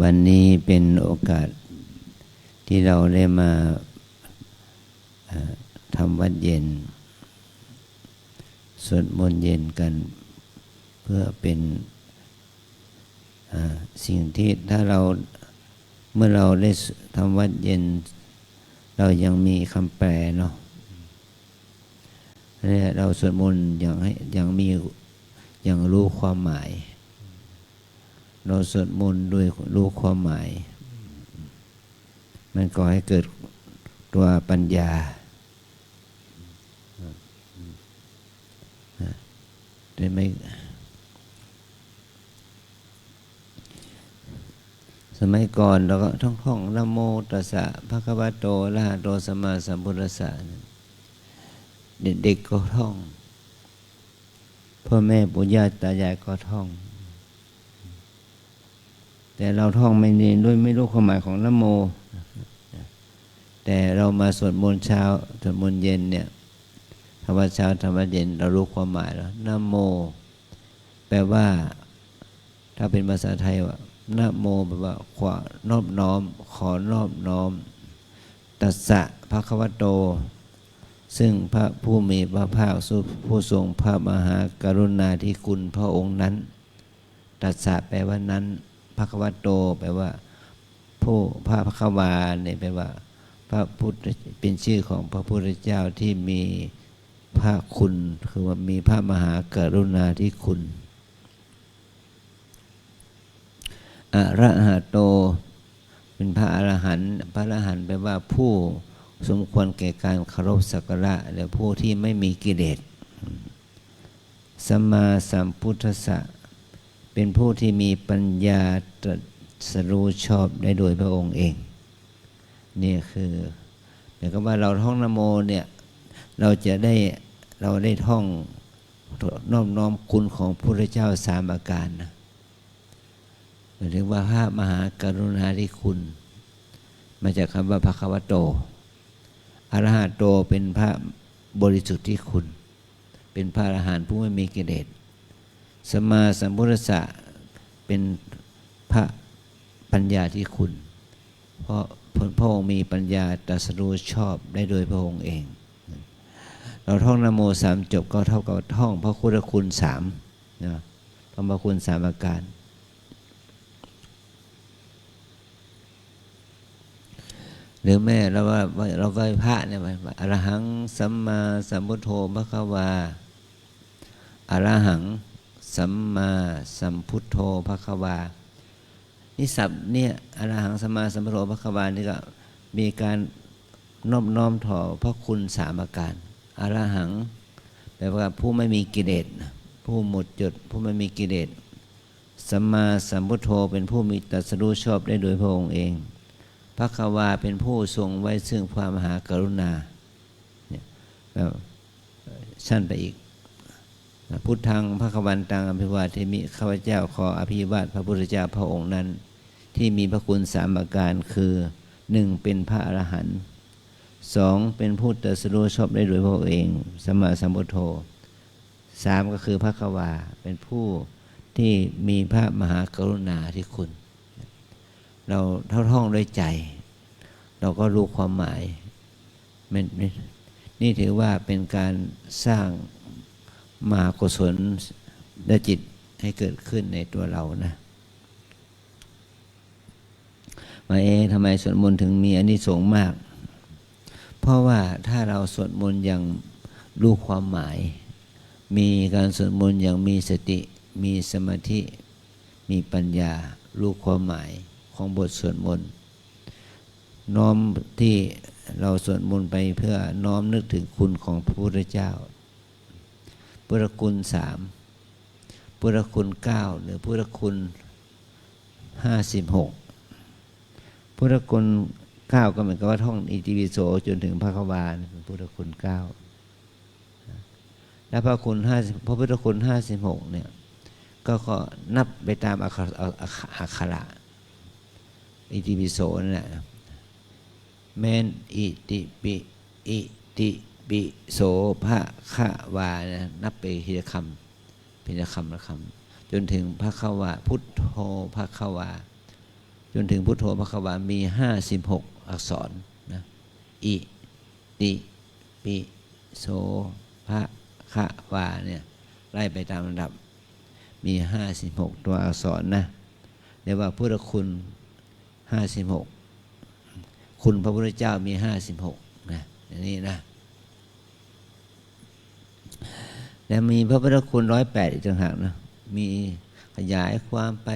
วันนี้เป็นโอกาสที่เราได้มาทำวัดเย็นสวดมนต์เย็นกันเพื่อเป็นสิ่งที่ถ้าเราเมื่อเราได้ทำวัดเย็นเรายังมีคำแปลเนาะเราสวดมนต์ยังรู้ความหมายเราสวดมนต์ด้วยรู้ความหมายมันก่อให้เกิดตัวปัญญาได้ไหมสมัยก่อนเราก็ท่องนะโมตัสสะภะคะวะโตอะระหะโตสัมมาสัมพุทธัสสะเด็กๆก็ท่องพ่อแม่ปู่ย่าตายายก็ท่องแต่เราท่องไม่ดีด้วยไม่รู้ความหมายของนะโมแต่เรามาสวดมนต์เช้าสวดมนต์เย็นเนี่ยธรรมเช้าธรรมเย็นเรารู้ความหมายแล้วนะโมแปลว่าถ้าเป็นภาษาไทยว่านะโมแปลว่าขอนอบน้อมขอนอบน้อมตัสสะภะคะวะโตซึ่งพระผู้มีพระภาคผู้ทรงพระมหากรุณาธิคุณพระองค์นั้นตัสสะแปลว่านั้นภะคะวะโตแปลว่าผู้พระภควาเนี่ยแปลว่าพระพุทธเป็นชื่อของพระพุทธเจ้าที่มีพระคุณคือว่ามีพระมหากรุณาธิคุณอะระหะโตเป็นพระอรหันต์พระอรหันต์แปลว่าผู้สมควรแก่การเคารพสักการะและผู้ที่ไม่มีกิเลสสัมมาสัมพุทธัสสะเป็นผู้ที่มีปัญญาตรัสรู้ชอบได้โดยพระองค์เองนี่คือหมายความว่าเราท่องนะโมเนี่ยเราได้ท่องน้อมคุณของพระพุทธเจ้าสามอาการนะหมายถึงว่าพระมหากรุณาธิคุณมาจากคำว่าภควโตอรหะโตเป็นพระบริสุทธิ์ที่คุณเป็นพระอรหันต์ผู้ไม่มีกิเลสสัมมาสัมพุทธัสสะเป็นพระปัญญาที่คุณเพราะพระองค์มีปัญญาตรัสรู้ชอบได้โดยพระองค์เองเราท่องนะโมสามจบก็เท่ากับท่องพระพุทธคุณสามนะพระคุณสามอาการหรือแม่เราว่าเราไหว้พระเนี่ยอรหังสัมมาสัมพุทโธภควาอรหังสัมมาสัมพุทโธภควานี่ศัพท์เนี่ยอรหังสัมมาสัมพุทโธภควานี่ก็มีการน้อมถ่อพระคุณสามอาการอรหังแปลว่าผู้ไม่มีกิเลสผู้หมดจดผู้ไม่มีกิเลสสัมมาสัมพุทโธเป็นผู้มีตรัสรู้ชอบได้โดยพระองค์เองภควาเป็นผู้ทรงไว้ซึ่งความมหากรุณาเนี่ยแล้วชั้นไปอีกพุทธังภควันตังอภิวาเทมิข้าพเจ้าขออภิวาทพระพุทธเจ้าพระองค์นั้นที่มีพระคุณสามประการคือ1เป็นพระอรหันต์2เป็นผู้ตรัสรู้ชอบได้โดยพระองค์เองสัมมาสัมพุทโธ3ก็คือภควาเป็นผู้ที่มีพระมหากรุณาธิคุณเราท่องด้วยใจเราก็รู้ความหมายนี่ถือว่าเป็นการสร้างมหากุศลและจิตให้เกิดขึ้นในตัวเรานะมาทำไมสวดมนต์ถึงมีอานิสงส์มากเพราะว่าถ้าเราสวดมนต์อย่างรู้ความหมายมีการสวดมนต์อย่างมีสติมีสมาธิมีปัญญารู้ความหมายของบทสวดมนต์น้อมที่เราสวดมนต์ไปเพื่อน้อมนึกถึงคุณของพระพุทธเจ้าพุทธคุณ3พุทธคุณ9หรือพุทธคุณ56พุทธคุณ9ก็เหมือนกับว่าท่องอิติปิโสจนถึงภควาเป็นพุทธคุณ9และพระพุทธคุณ56เนี่ยก็นับไปตามอักขระอิติปิโสนั่นแหละแม้นอิติปิโสภะคะวานะนับไปทีละคำทีละคำละคำจนถึงภะคะวาพุทโธภะคะวา จนถึงพุทโธภความี56อักษรนะอิติปิโสภะคะวาเนี่ยไล่ไปตามลำดับมี56ตัวอักษรนะเรียกว่าพุทธคุณ56คุณพระพุทธเจ้ามี56นะอย่างนี้นะแล้วมีพระพุทธคุณ108อีกต่างหากนะมีขยายความไป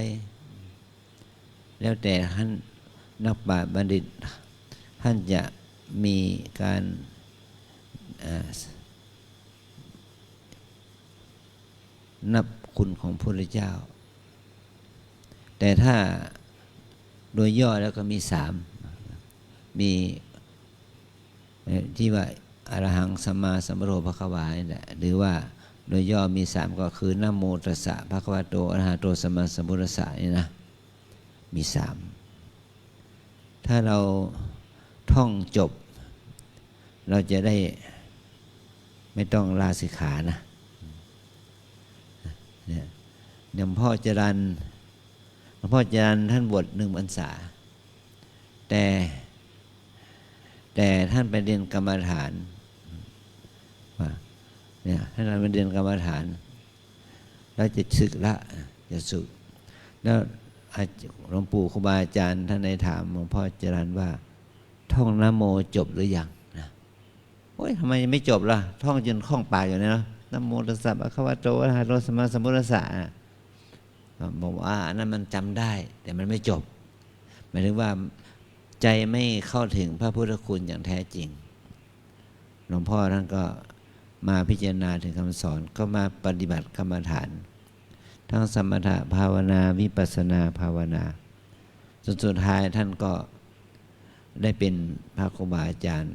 แล้วแต่ท่านนักปราชญ์บัณฑิตท่านจะมีการนับคุณของพระพุทธเจ้าแต่ถ้าโดยย่อแล้วก็มีมีที่ว่าอรหังสัมมาสัมพุทโธภควานี่แหละหรือว่าโดยย่อมี3ก็คือนะโมตัสสะภะคะวะโตอะระหะโตสัมมาสัมพุทธัสสะนี่นะมี3ถ้าเราท่องจบเราจะได้ไม่ต้องลาสิกขานะเนี่ยหลวงพ่อจรัญท่านบวช1 พรรษาแต่ท่านไปเรียนกรรมฐานเนี่ยท่านไปเรียนกรรมฐานแล้วจะศึกละจะศึกแล้วหลวงปู่ครูบาอาจารย์ท่านได้ถามหลวงพ่อจรัญว่าท่องนะโมจบหรือยังนะโอ้ยทำไมไม่จบล่ะท่องจนคล่องปากอยู่เนี่ยนะโมตัสสะภะคะวะโตอะระหะโตสัมมาสัมพุทธัสสะบอกว่านั่นมันจำได้แต่มันไม่จบหมายถึงว่าใจไม่เข้าถึงพระพุทธคุณอย่างแท้จริงหลวงพ่อท่านก็มาพิจารณาถึงคำสอนก็มาปฏิบัติกรรมฐานทั้งสมถะภาวนาวิปัสสนาภาวนาจนสุดท้ายท่านก็ได้เป็นพระครูบาอาจารย์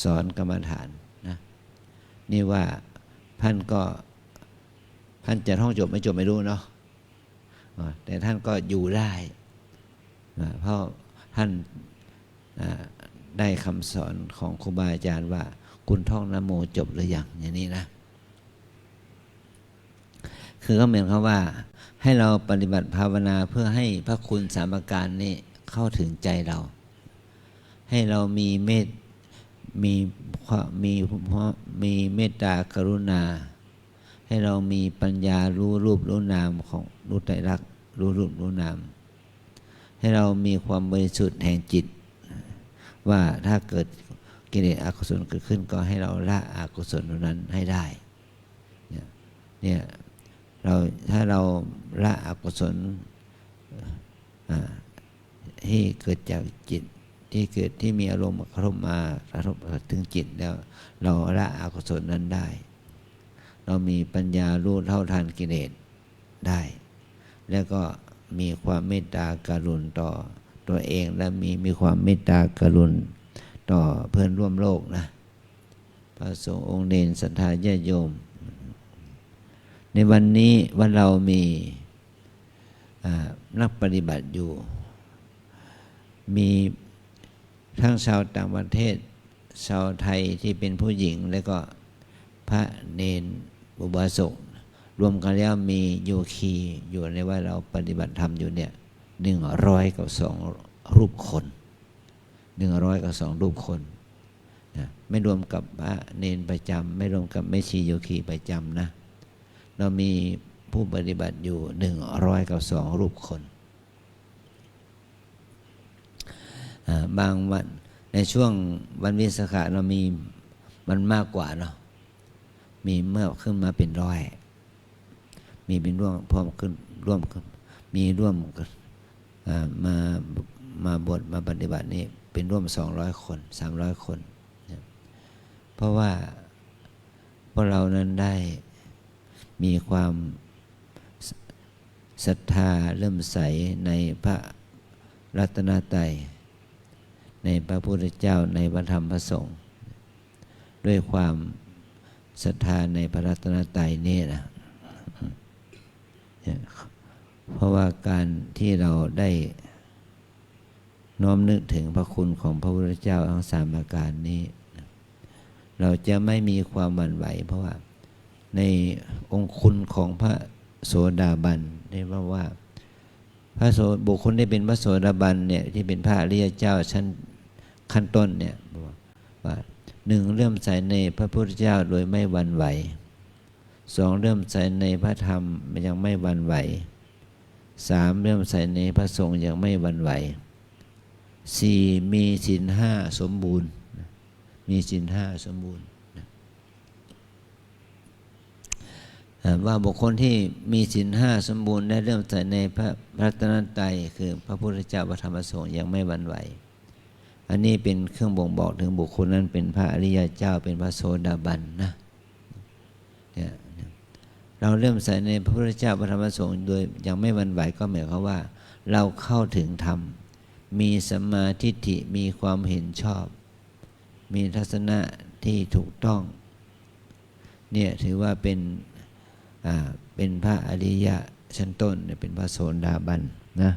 สอนกรรมฐานนะนี่ว่าท่านจะท่องจบไม่จบไม่รู้เนาะแต่ท่านก็อยู่ได้เพราะท่านได้คำสอนของครูบาอาจารย์ว่าคุณท่องนะโมจบหรือยังอย่างนี้นะคือก็เหมือนคำว่าให้เราปฏิบัติภาวนาเพื่อให้พระคุณ3 ประการนี้เข้าถึงใจเราให้เรามีเมตตากรุณาให้เรามีปัญญารู้รูปรู้นามของรู้ไตรลักษณ์รู้รูปรู้นามให้เรามีความบริสุทธิ์แห่งจิตว่าถ้าเกิดกิเลสอกุศลเกิดขึ้นก็ให้เราละอกุศลนั้นให้ได้เนี่ยถ้าเราละอกุศลที่เกิดจากจิตที่มีอารมณ์กระทบถึงจิตแล้วเราละอกุศลนั้นได้เรามีปัญญารู้เท่าทันกิเลสได้แล้วก็มีความเมตตากรุณต่อตัวเองและมีความเมตตากรุณต่อเพื่อนร่วมโลกนะพระสงฆ์องค์เนรศรัทธาญาติโยมในวันนี้วันเรามีนักปฏิบัติอยู่มีทั้งชาวต่างประเทศชาวไทยที่เป็นผู้หญิงแล้วก็พระเนรอุบาสกรวมกันแล้วมีโยคีอยู่ในว่าเราปฏิบัติธรรมอยู่เนี่ย102 รูปคน102 รูปคนนะไม่รวมกับพระเนรประจำไม่รวมกับแม่ชีโยคีประจำนะเรามีผู้ปฏิบัติอยู่102 รูปคนบางวันในช่วงวันวิสาขะเรามีมันมากกว่าเนาะมีเมื่อขึ้นมาเป็น100มีเป็นร่วมพร้อมขึ้นร่วมมีร่วมมาบวชมาปฏิบัตินี่เป็นร่วม200 คน300 คนเพราะว่าพวกเรานั้นได้มีความศรัทธาเริ่มใสในพระรัตนตรัยในพระพุทธเจ้าในพระธรรมพระสงฆ์ด้วยความศรัทธาในพระรัตนตรัยนี่นะเพราะว่าการที่เราได้น้อมนึกถึงพระคุณของพระพุทธเจ้าทั้ง3 ประการนี้เราจะไม่มีความหวั่นไหวเพราะว่าในองค์คุณของพระโสดาบันได้ว่า บุคคลที่เป็นพระโสดาบันเนี่ยที่เป็นพระอริยเจ้าชั้นขั้นต้นเนี่ยว่าหนึ่งเริ่มใส่ในพระพุทธเจ้าโดยไม่หวั่นไหวสองเริ่มใส่ในพระธรรมยังไม่หวั่นไหวสามเริ่มใส่ในพระสงฆ์ยังไม่หวั่นไหวสี่มีศีลห้าสมบูรณ์มีศีลห้าสมบูรณ์ว่าบุคคลที่มีศีลห้าสมบูรณ์ได้เริ่มใส่ในพระรัตนตรัยคือพระพุทธเจ้าพระธรรมพระสงฆ์ยังไม่หวั่นไหวอันนี้เป็นเครื่องบ่งบอกถึงบุคคลนั้นเป็นพระอริยเจ้าเป็นพระโสดาบันนะเนี่ยเราเริ่มใส่ในพระพุทธเจ้าพระธรรมพระสงฆ์โดยยังไม่หวั่นไหวก็หมายความว่าเราเข้าถึงธรรมมีสัมมาทิฏฐิมีความเห็นชอบมีทัศนะที่ถูกต้องเนี่ยถือว่าเป็นพระอริยะชั้นต้นเป็นพระโสดาบันนะ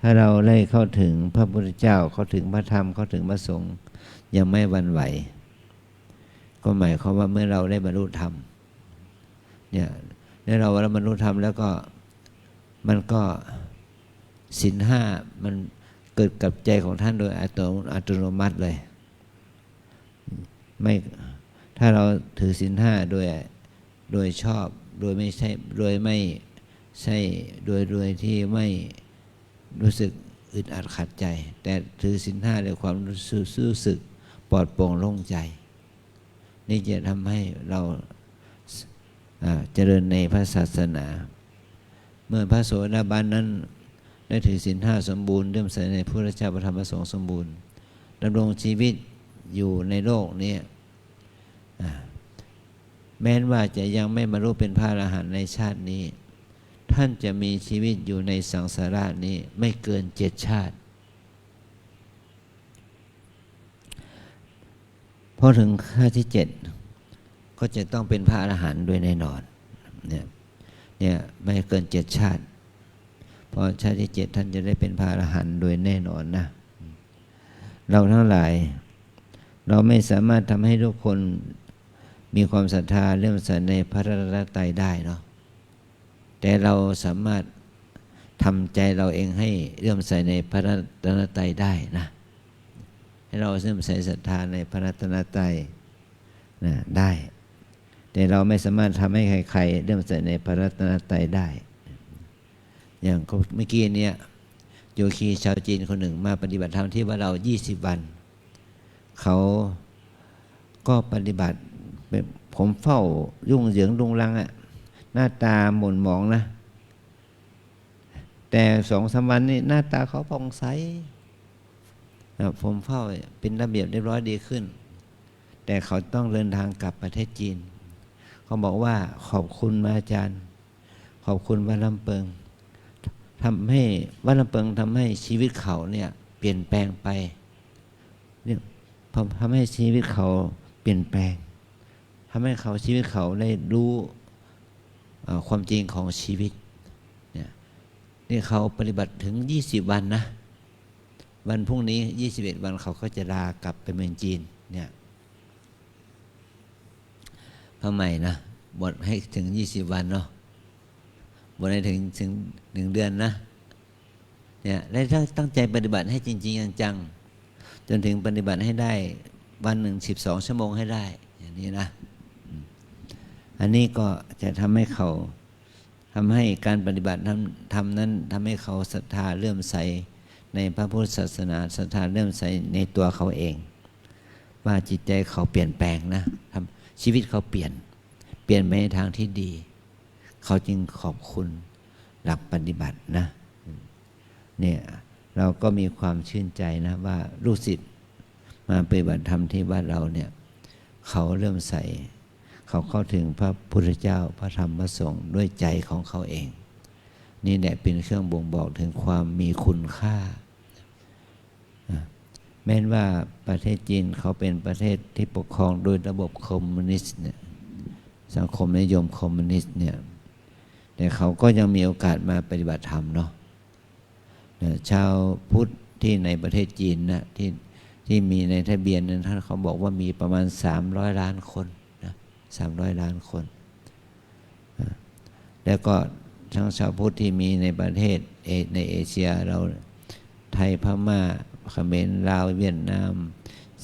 ถ้าเราได้เข้าถึงพระพุทธเจ้าเข้าถึงพระธรรมเข้าถึงพระสงฆ์ยังไม่หวั่นไหวก็หมายความว่าเมื่อเราได้บรรลุธรรมเนี่ยได้เราบรรลุธรรมแล้วก็มันก็ศีลห้ามันเกิดกับใจของท่านโดยอัตโนมัติเลยไม่ถ้าเราถือศีลห้าโดยชอบโดยไม่ใช่โดยไม่ใช่โดยที่ไม่รู้สึกอึดอัดขัดใจแต่ถือศีลห้าด้วยความรู้สึกปลอดโปร่งโล่งใจนี่จะทำให้เราเจริญในพระศาสนาเมื่อพระโสดาบันนั้นได้ถือศีลห้าสมบูรณ์เริ่มใส่ในพระพุทธเจ้าพระธรรมพระสงฆ์สมบูรณ์ดำรงชีวิตอยู่ในโลกนี้แม้ว่าจะยังไม่บรรลุเป็นพระอรหันต์ในชาตินี้ท่านจะมีชีวิตอยู่ในสังสารวัฏนี้ไม่เกิน7 ชาติพอถึงชาติที่7ก็จะต้องเป็นพระอรหันต์ด้วยแน่นอนเนี่ยไม่เกิน7 ชาติพอชาติที่7ท่านจะได้เป็นพระอรหันต์โดยแน่นอนนะเราทั้งหลายเราไม่สามารถทำให้ทุกคนมีความศรัทธาเลื่อมใสในพระรัตนตรัยได้เนาะแต่เราสามารถทำใจเราเองให้เลื่อมใสในพระรัตนตรัยได้นะให้เราเลื่อมใสศรัทธาในพระรัตนตรัยนะได้แต่เราไม่สามารถทำให้ใครๆเลื่อมใสในพระรัตนตรัยได้อย่างเมื่อกี้เนี่ยโยคีชาวจีนคนหนึ่งมาปฏิบัติธรรมที่ว่าเรา20 วันเขาก็ปฏิบัติผมเฝ้ายุ่งเหยิงรุงรังหน้าตาหม่นหมองนะแต่2-3 วันนี่หน้าตาเขาผ่องใสผมเฝ้าเป็นระเบียบเรียบร้อยดีขึ้นแต่เขาต้องเดินทางกลับประเทศจีนเขาบอกว่าขอบคุณอาจารย์ขอบคุณวัดลำเปิงทำให้วัดลำเปิงทำให้ชีวิตเขาเนี่ยเปลี่ยนแปลงไปเนี่ยทำให้ชีวิตเขาเปลี่ยนแปลงทำให้ชีวิตเขาได้รู้ความจริงของชีวิตเนี่ยนี่เขาปฏิบัติถึง20 วันนะวันพรุ่งนี้21 วันเขาก็จะลากลับไปเมืองจีนเนี่ยทำไมนะบวชให้ถึง20 วันเนาะบวชให้ถึง1 เดือนนะเนี่ยได้ตั้งใจปฏิบัติให้จริงๆจังๆจนถึงปฏิบัติให้ได้วันหนึ่ง12 ชั่วโมงให้ได้อย่างนี้นะอันนี้ก็จะทำให้การปฏิบัติทำนั้นทำให้เขาศรัทธาเลื่อมใสในพระพุทธศาสนาศรัทธาเลื่อมใสในตัวเขาเองว่าจิตใจเขาเปลี่ยนแปลงนะชีวิตเขาเปลี่ยนไปในทางที่ดีเขาจึงขอบคุณหลักปฏิบัตินะเนี่ยเราก็มีความชื่นใจนะว่าลูกศิษย์มาปฏิบัติธรรมที่บ้านเราเนี่ยเขาเริ่มใสเขาเข้าถึงพระพุทธเจ้าพระธรรมพระสงฆ์ด้วยใจของเขาเองนี่แหละเป็นเครื่องบ่งบอกถึงความมีคุณค่าแม้ว่าประเทศจีนเขาเป็นประเทศที่ปกครองโดยระบบคอมมิวนิสต์เนี่ยสังคมนิยมคอมมิวนิสต์เนี่ยแต่เขาก็ยังมีโอกาสมาปฏิบัติธรรมเนาะชาวพุทธที่ในประเทศจีนนะที่มีในทะเบียนนั้นท่านเขาบอกว่ามีประมาณ300 ล้านคนนะ300 ล้านคนแล้วก็ ทั้งชาวพุทธที่มีในประเทศในเอเชียเราไทยพม่าเขมรลาวเวียดนาม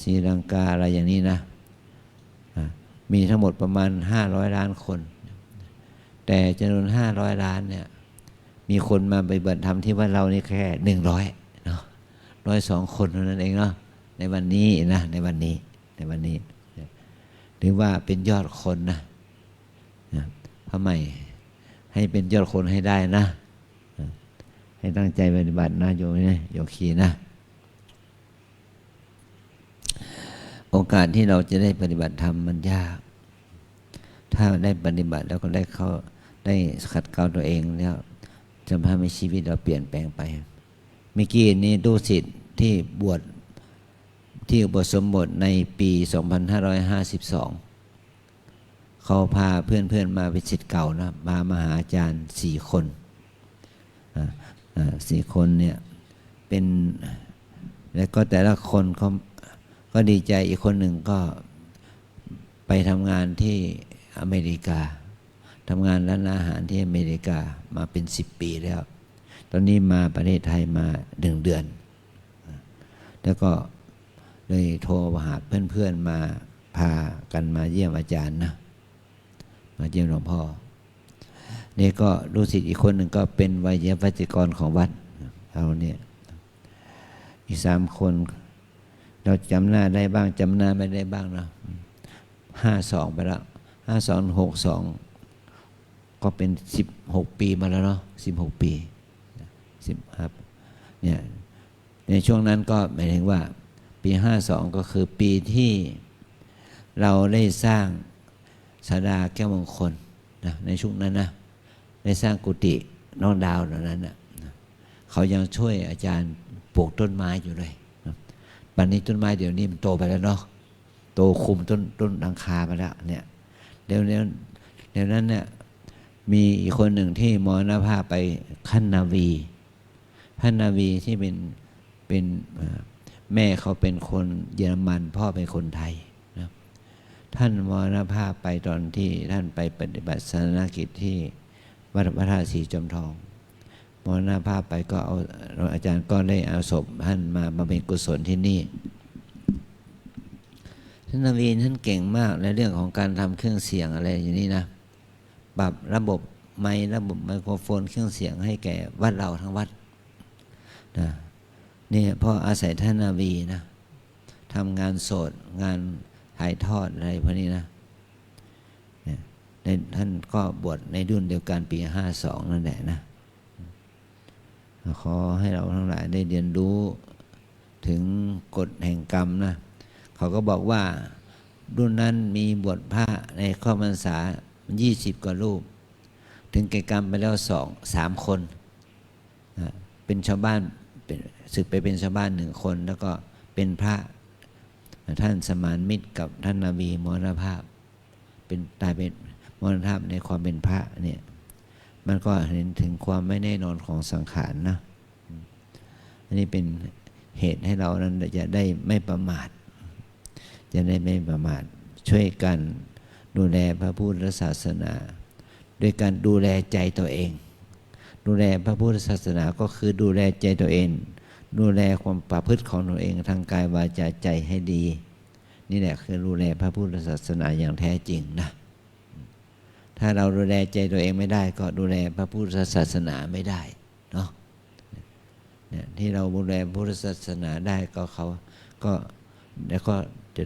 ศรีลังกาอะไรอย่างนี้นะมีทั้งหมดประมาณ500 ล้านคนแต่จำนวน500 ล้านเนี่ยมีคนมาปฏิบัติธรรมที่ว่าเรานี่แค่100เนาะ102 คนเท่านั้นเองเนาะในวันนี้นะในวันนี้หรือว่าเป็นยอดคนนะพระใหม่ให้เป็นยอดคนให้ได้นะให้ตั้งใจปฏิบัตินะโยมนะโยคีนะโอกาสที่เราจะได้ปฏิบัติธรรมมันยากถ้าได้ปฏิบัติแล้วก็ได้เข้าได้ขัดเกลาตัวเองแล้วจะทำให้ชีวิตเราเปลี่ยนแปลงไปเมื่อกี้นี้ดูสิทธิ์ที่บวชที่อุปสมบทในปี 2552 เขาพาเพื่อนๆมาเป็นศิษย์เก่านะมาหาอาจารย์4 คน4 คนเนี่ยเป็นแล้วก็แต่ละคนเขาก็ดีใจอีกคนหนึ่งก็ไปทำงานที่อเมริกาทำงานร้านอาหารที่อเมริกามาเป็น10 ปีแล้วตอนนี้มาประเทศไทยมา1 เดือนแล้วก็เลยโทรหาเพื่อนๆมาพากันมาเยี่ยมอาจารย์นะมาเยี่ยมหลวงพ่อนี่ก็ลูกศิษย์อีกคนหนึ่งก็เป็นไวยาวัจกรของวัดเราเนี่ยอีก3 คนเราจำหน้าได้บ้างจำหน้าไม่ได้บ้างนะ52ไปแล้ว52 62ก็เป็น16 ปีมาแล้วเนาะ16 ปี10ครับเนี่ยในช่วงนั้นก็หมายถึงว่าปี52ก็คือปีที่เราได้สร้างศาลาแก้วมงคลนะในช่วงนั้นนะได้สร้างกุฏิน้องดาวเหล่านั้นนะเขายังช่วยอาจารย์ปลูกต้นไม้อยู่เลยบัดนี้ต้นไม้เดี๋ยวนี้มันโตไปแล้วเนาะโตคุมต้นหลังคาไปแล้วเนี่ยเดี๋ยวนั้นเนี่ยมีอีกคนหนึ่งที่มรณภาพไปขั้นนาวีท่านนาวีที่เป็นแม่เขาเป็นคนเยอรมันพ่อเป็นคนไทยนะท่านมรณภาพไปตอนที่ท่านไปปฏิบัติศาสนกิจที่วัดพระธาตุศรีจอมทองมรณภาพไปก็เอาอาจารย์ก็ได้เอาศพท่านมาบำเพ็ญกุศลที่นี่ท่านนาวีท่านเก่งมากในเรื่องของการทำเครื่องเสียงอะไรอย่างนี้นะปรับระบบไมค์ระบบไมโครโฟนเครื่องเสียงให้แก่วัดเราทั้งวัดนะนี่เพราะอาศัยท่านนาวีนะทำงานโสดงานถ่ายทอดอะไรพวกนี้นะท่านก็บวชในรุ่นเดียวกันปี52นั่นแหละนะขอให้เราทั้งหลายได้เรียนรู้ถึงกฎแห่งกรรมนะเขาก็บอกว่ารุ่นนั้นมีบวชพระในข้อพรรษา20 กว่ารูปถึงแก่กรรมไปแล้ว3 คนเป็นชาวบ้านศึกไปเป็นชาวบ้าน1 คนแล้วก็เป็นพระท่านสมานมิตรกับท่านนาวีมรณภาพเป็นตายเป็นมรณภาพในความเป็นพระเนี่ยมันก็เห็นถึงความไม่แน่นอนของสังขารนะอันนี้เป็นเหตุให้เรานั้นจะได้ไม่ประมาทจะได้ไม่ประมาทช่วยกันดูแลพระพุทธศาสนาด้วยการดูแลใจตัวเองดูแลพระพุทธศาสนาก็คือดูแลใจตัวเองดูแลความประพฤติของตัวเองทางกายวาจาใจให้ดีนี่แหละคือดูแลพระพุทธศาสนาอย่างแท้จริงนะถ้าเราดูแลใจตัวเองไม่ได้ก็ดูแลพระพุทธศาสนาไม่ได้เนาะเนี่ยที่เราดูแลพระพุทธศาสนาได้ก็เขาก็แล้วก็จะ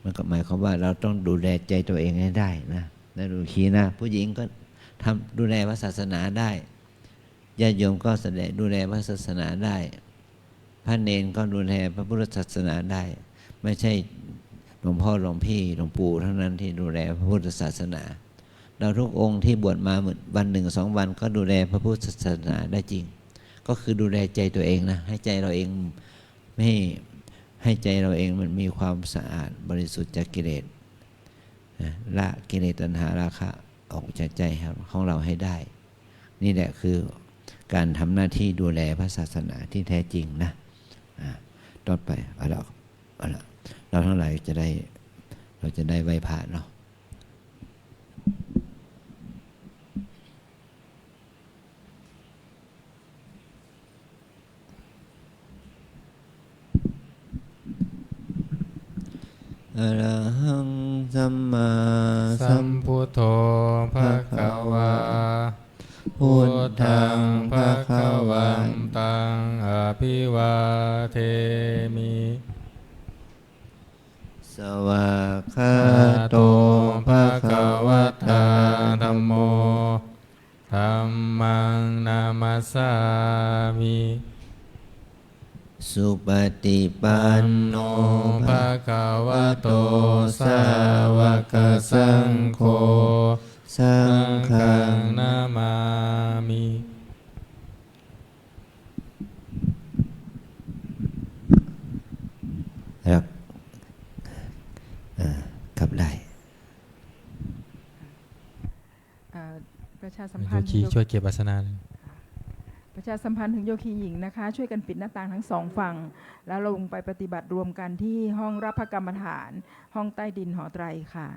มันก็หมายความว่าเราต้องดูแลใจตัวเองให้ได้นะดูขีนะผู้หญิงก็ทำดูแลพระศาสนาได้ญาติโยมก็ดูแลพระศาสนาได้พระเนรก็ดูแลพระพุทธศาสนาได้ไม่ใช่หลวงพ่อหลวงพี่หลวงปู่เท่านั้นที่ดูแลพระพุทธศาสนาเราทุกองค์ที่บวชมาวัน1 2 วันก็ดูแลพระพุทธศาสนาได้จริงก็คือดูแลใจตัวเองนะให้ใจเราเองไม่ให้ใจเราเองมันมีความสะอาดบริสุทธิ์จากกิเลสละกิเลสตัณหาราคะออกจากใจของเราให้ได้นี่แหละคือการทำหน้าที่ดูแลพระศาสนาที่แท้จริงนะต่อไปเราทั้งหลายจะได้ไหว้พระเนาะ อะระหังสัมมาสั
สั
ม
มพุทโธภะคะวา
พุทธัง
ภะคะวันตังอภิวาเทมิ
สวากขาโต
ภะคะวะตาธัมโมธัมมังนามัสสามิ
สุปฏิปันโน
ภะคะวะโตสาวกสังโฆ
สังฆั
ฆั
ง
งนามามิ
ครับครับได้
ประชาสัม
โย
พันธ์
คีช่วยเก็บอาสนะเลย
ประชาสัมพันธ์ถึงโยคีหญิงนะคะ ช่วยกันปิดหน้าต่างทั้งสองฝั่ง แล้วลงไปปฏิบัติรวมกันที่ห้องรับพระกรรมฐาน ห้องใต้ดินหอไตรค่ะ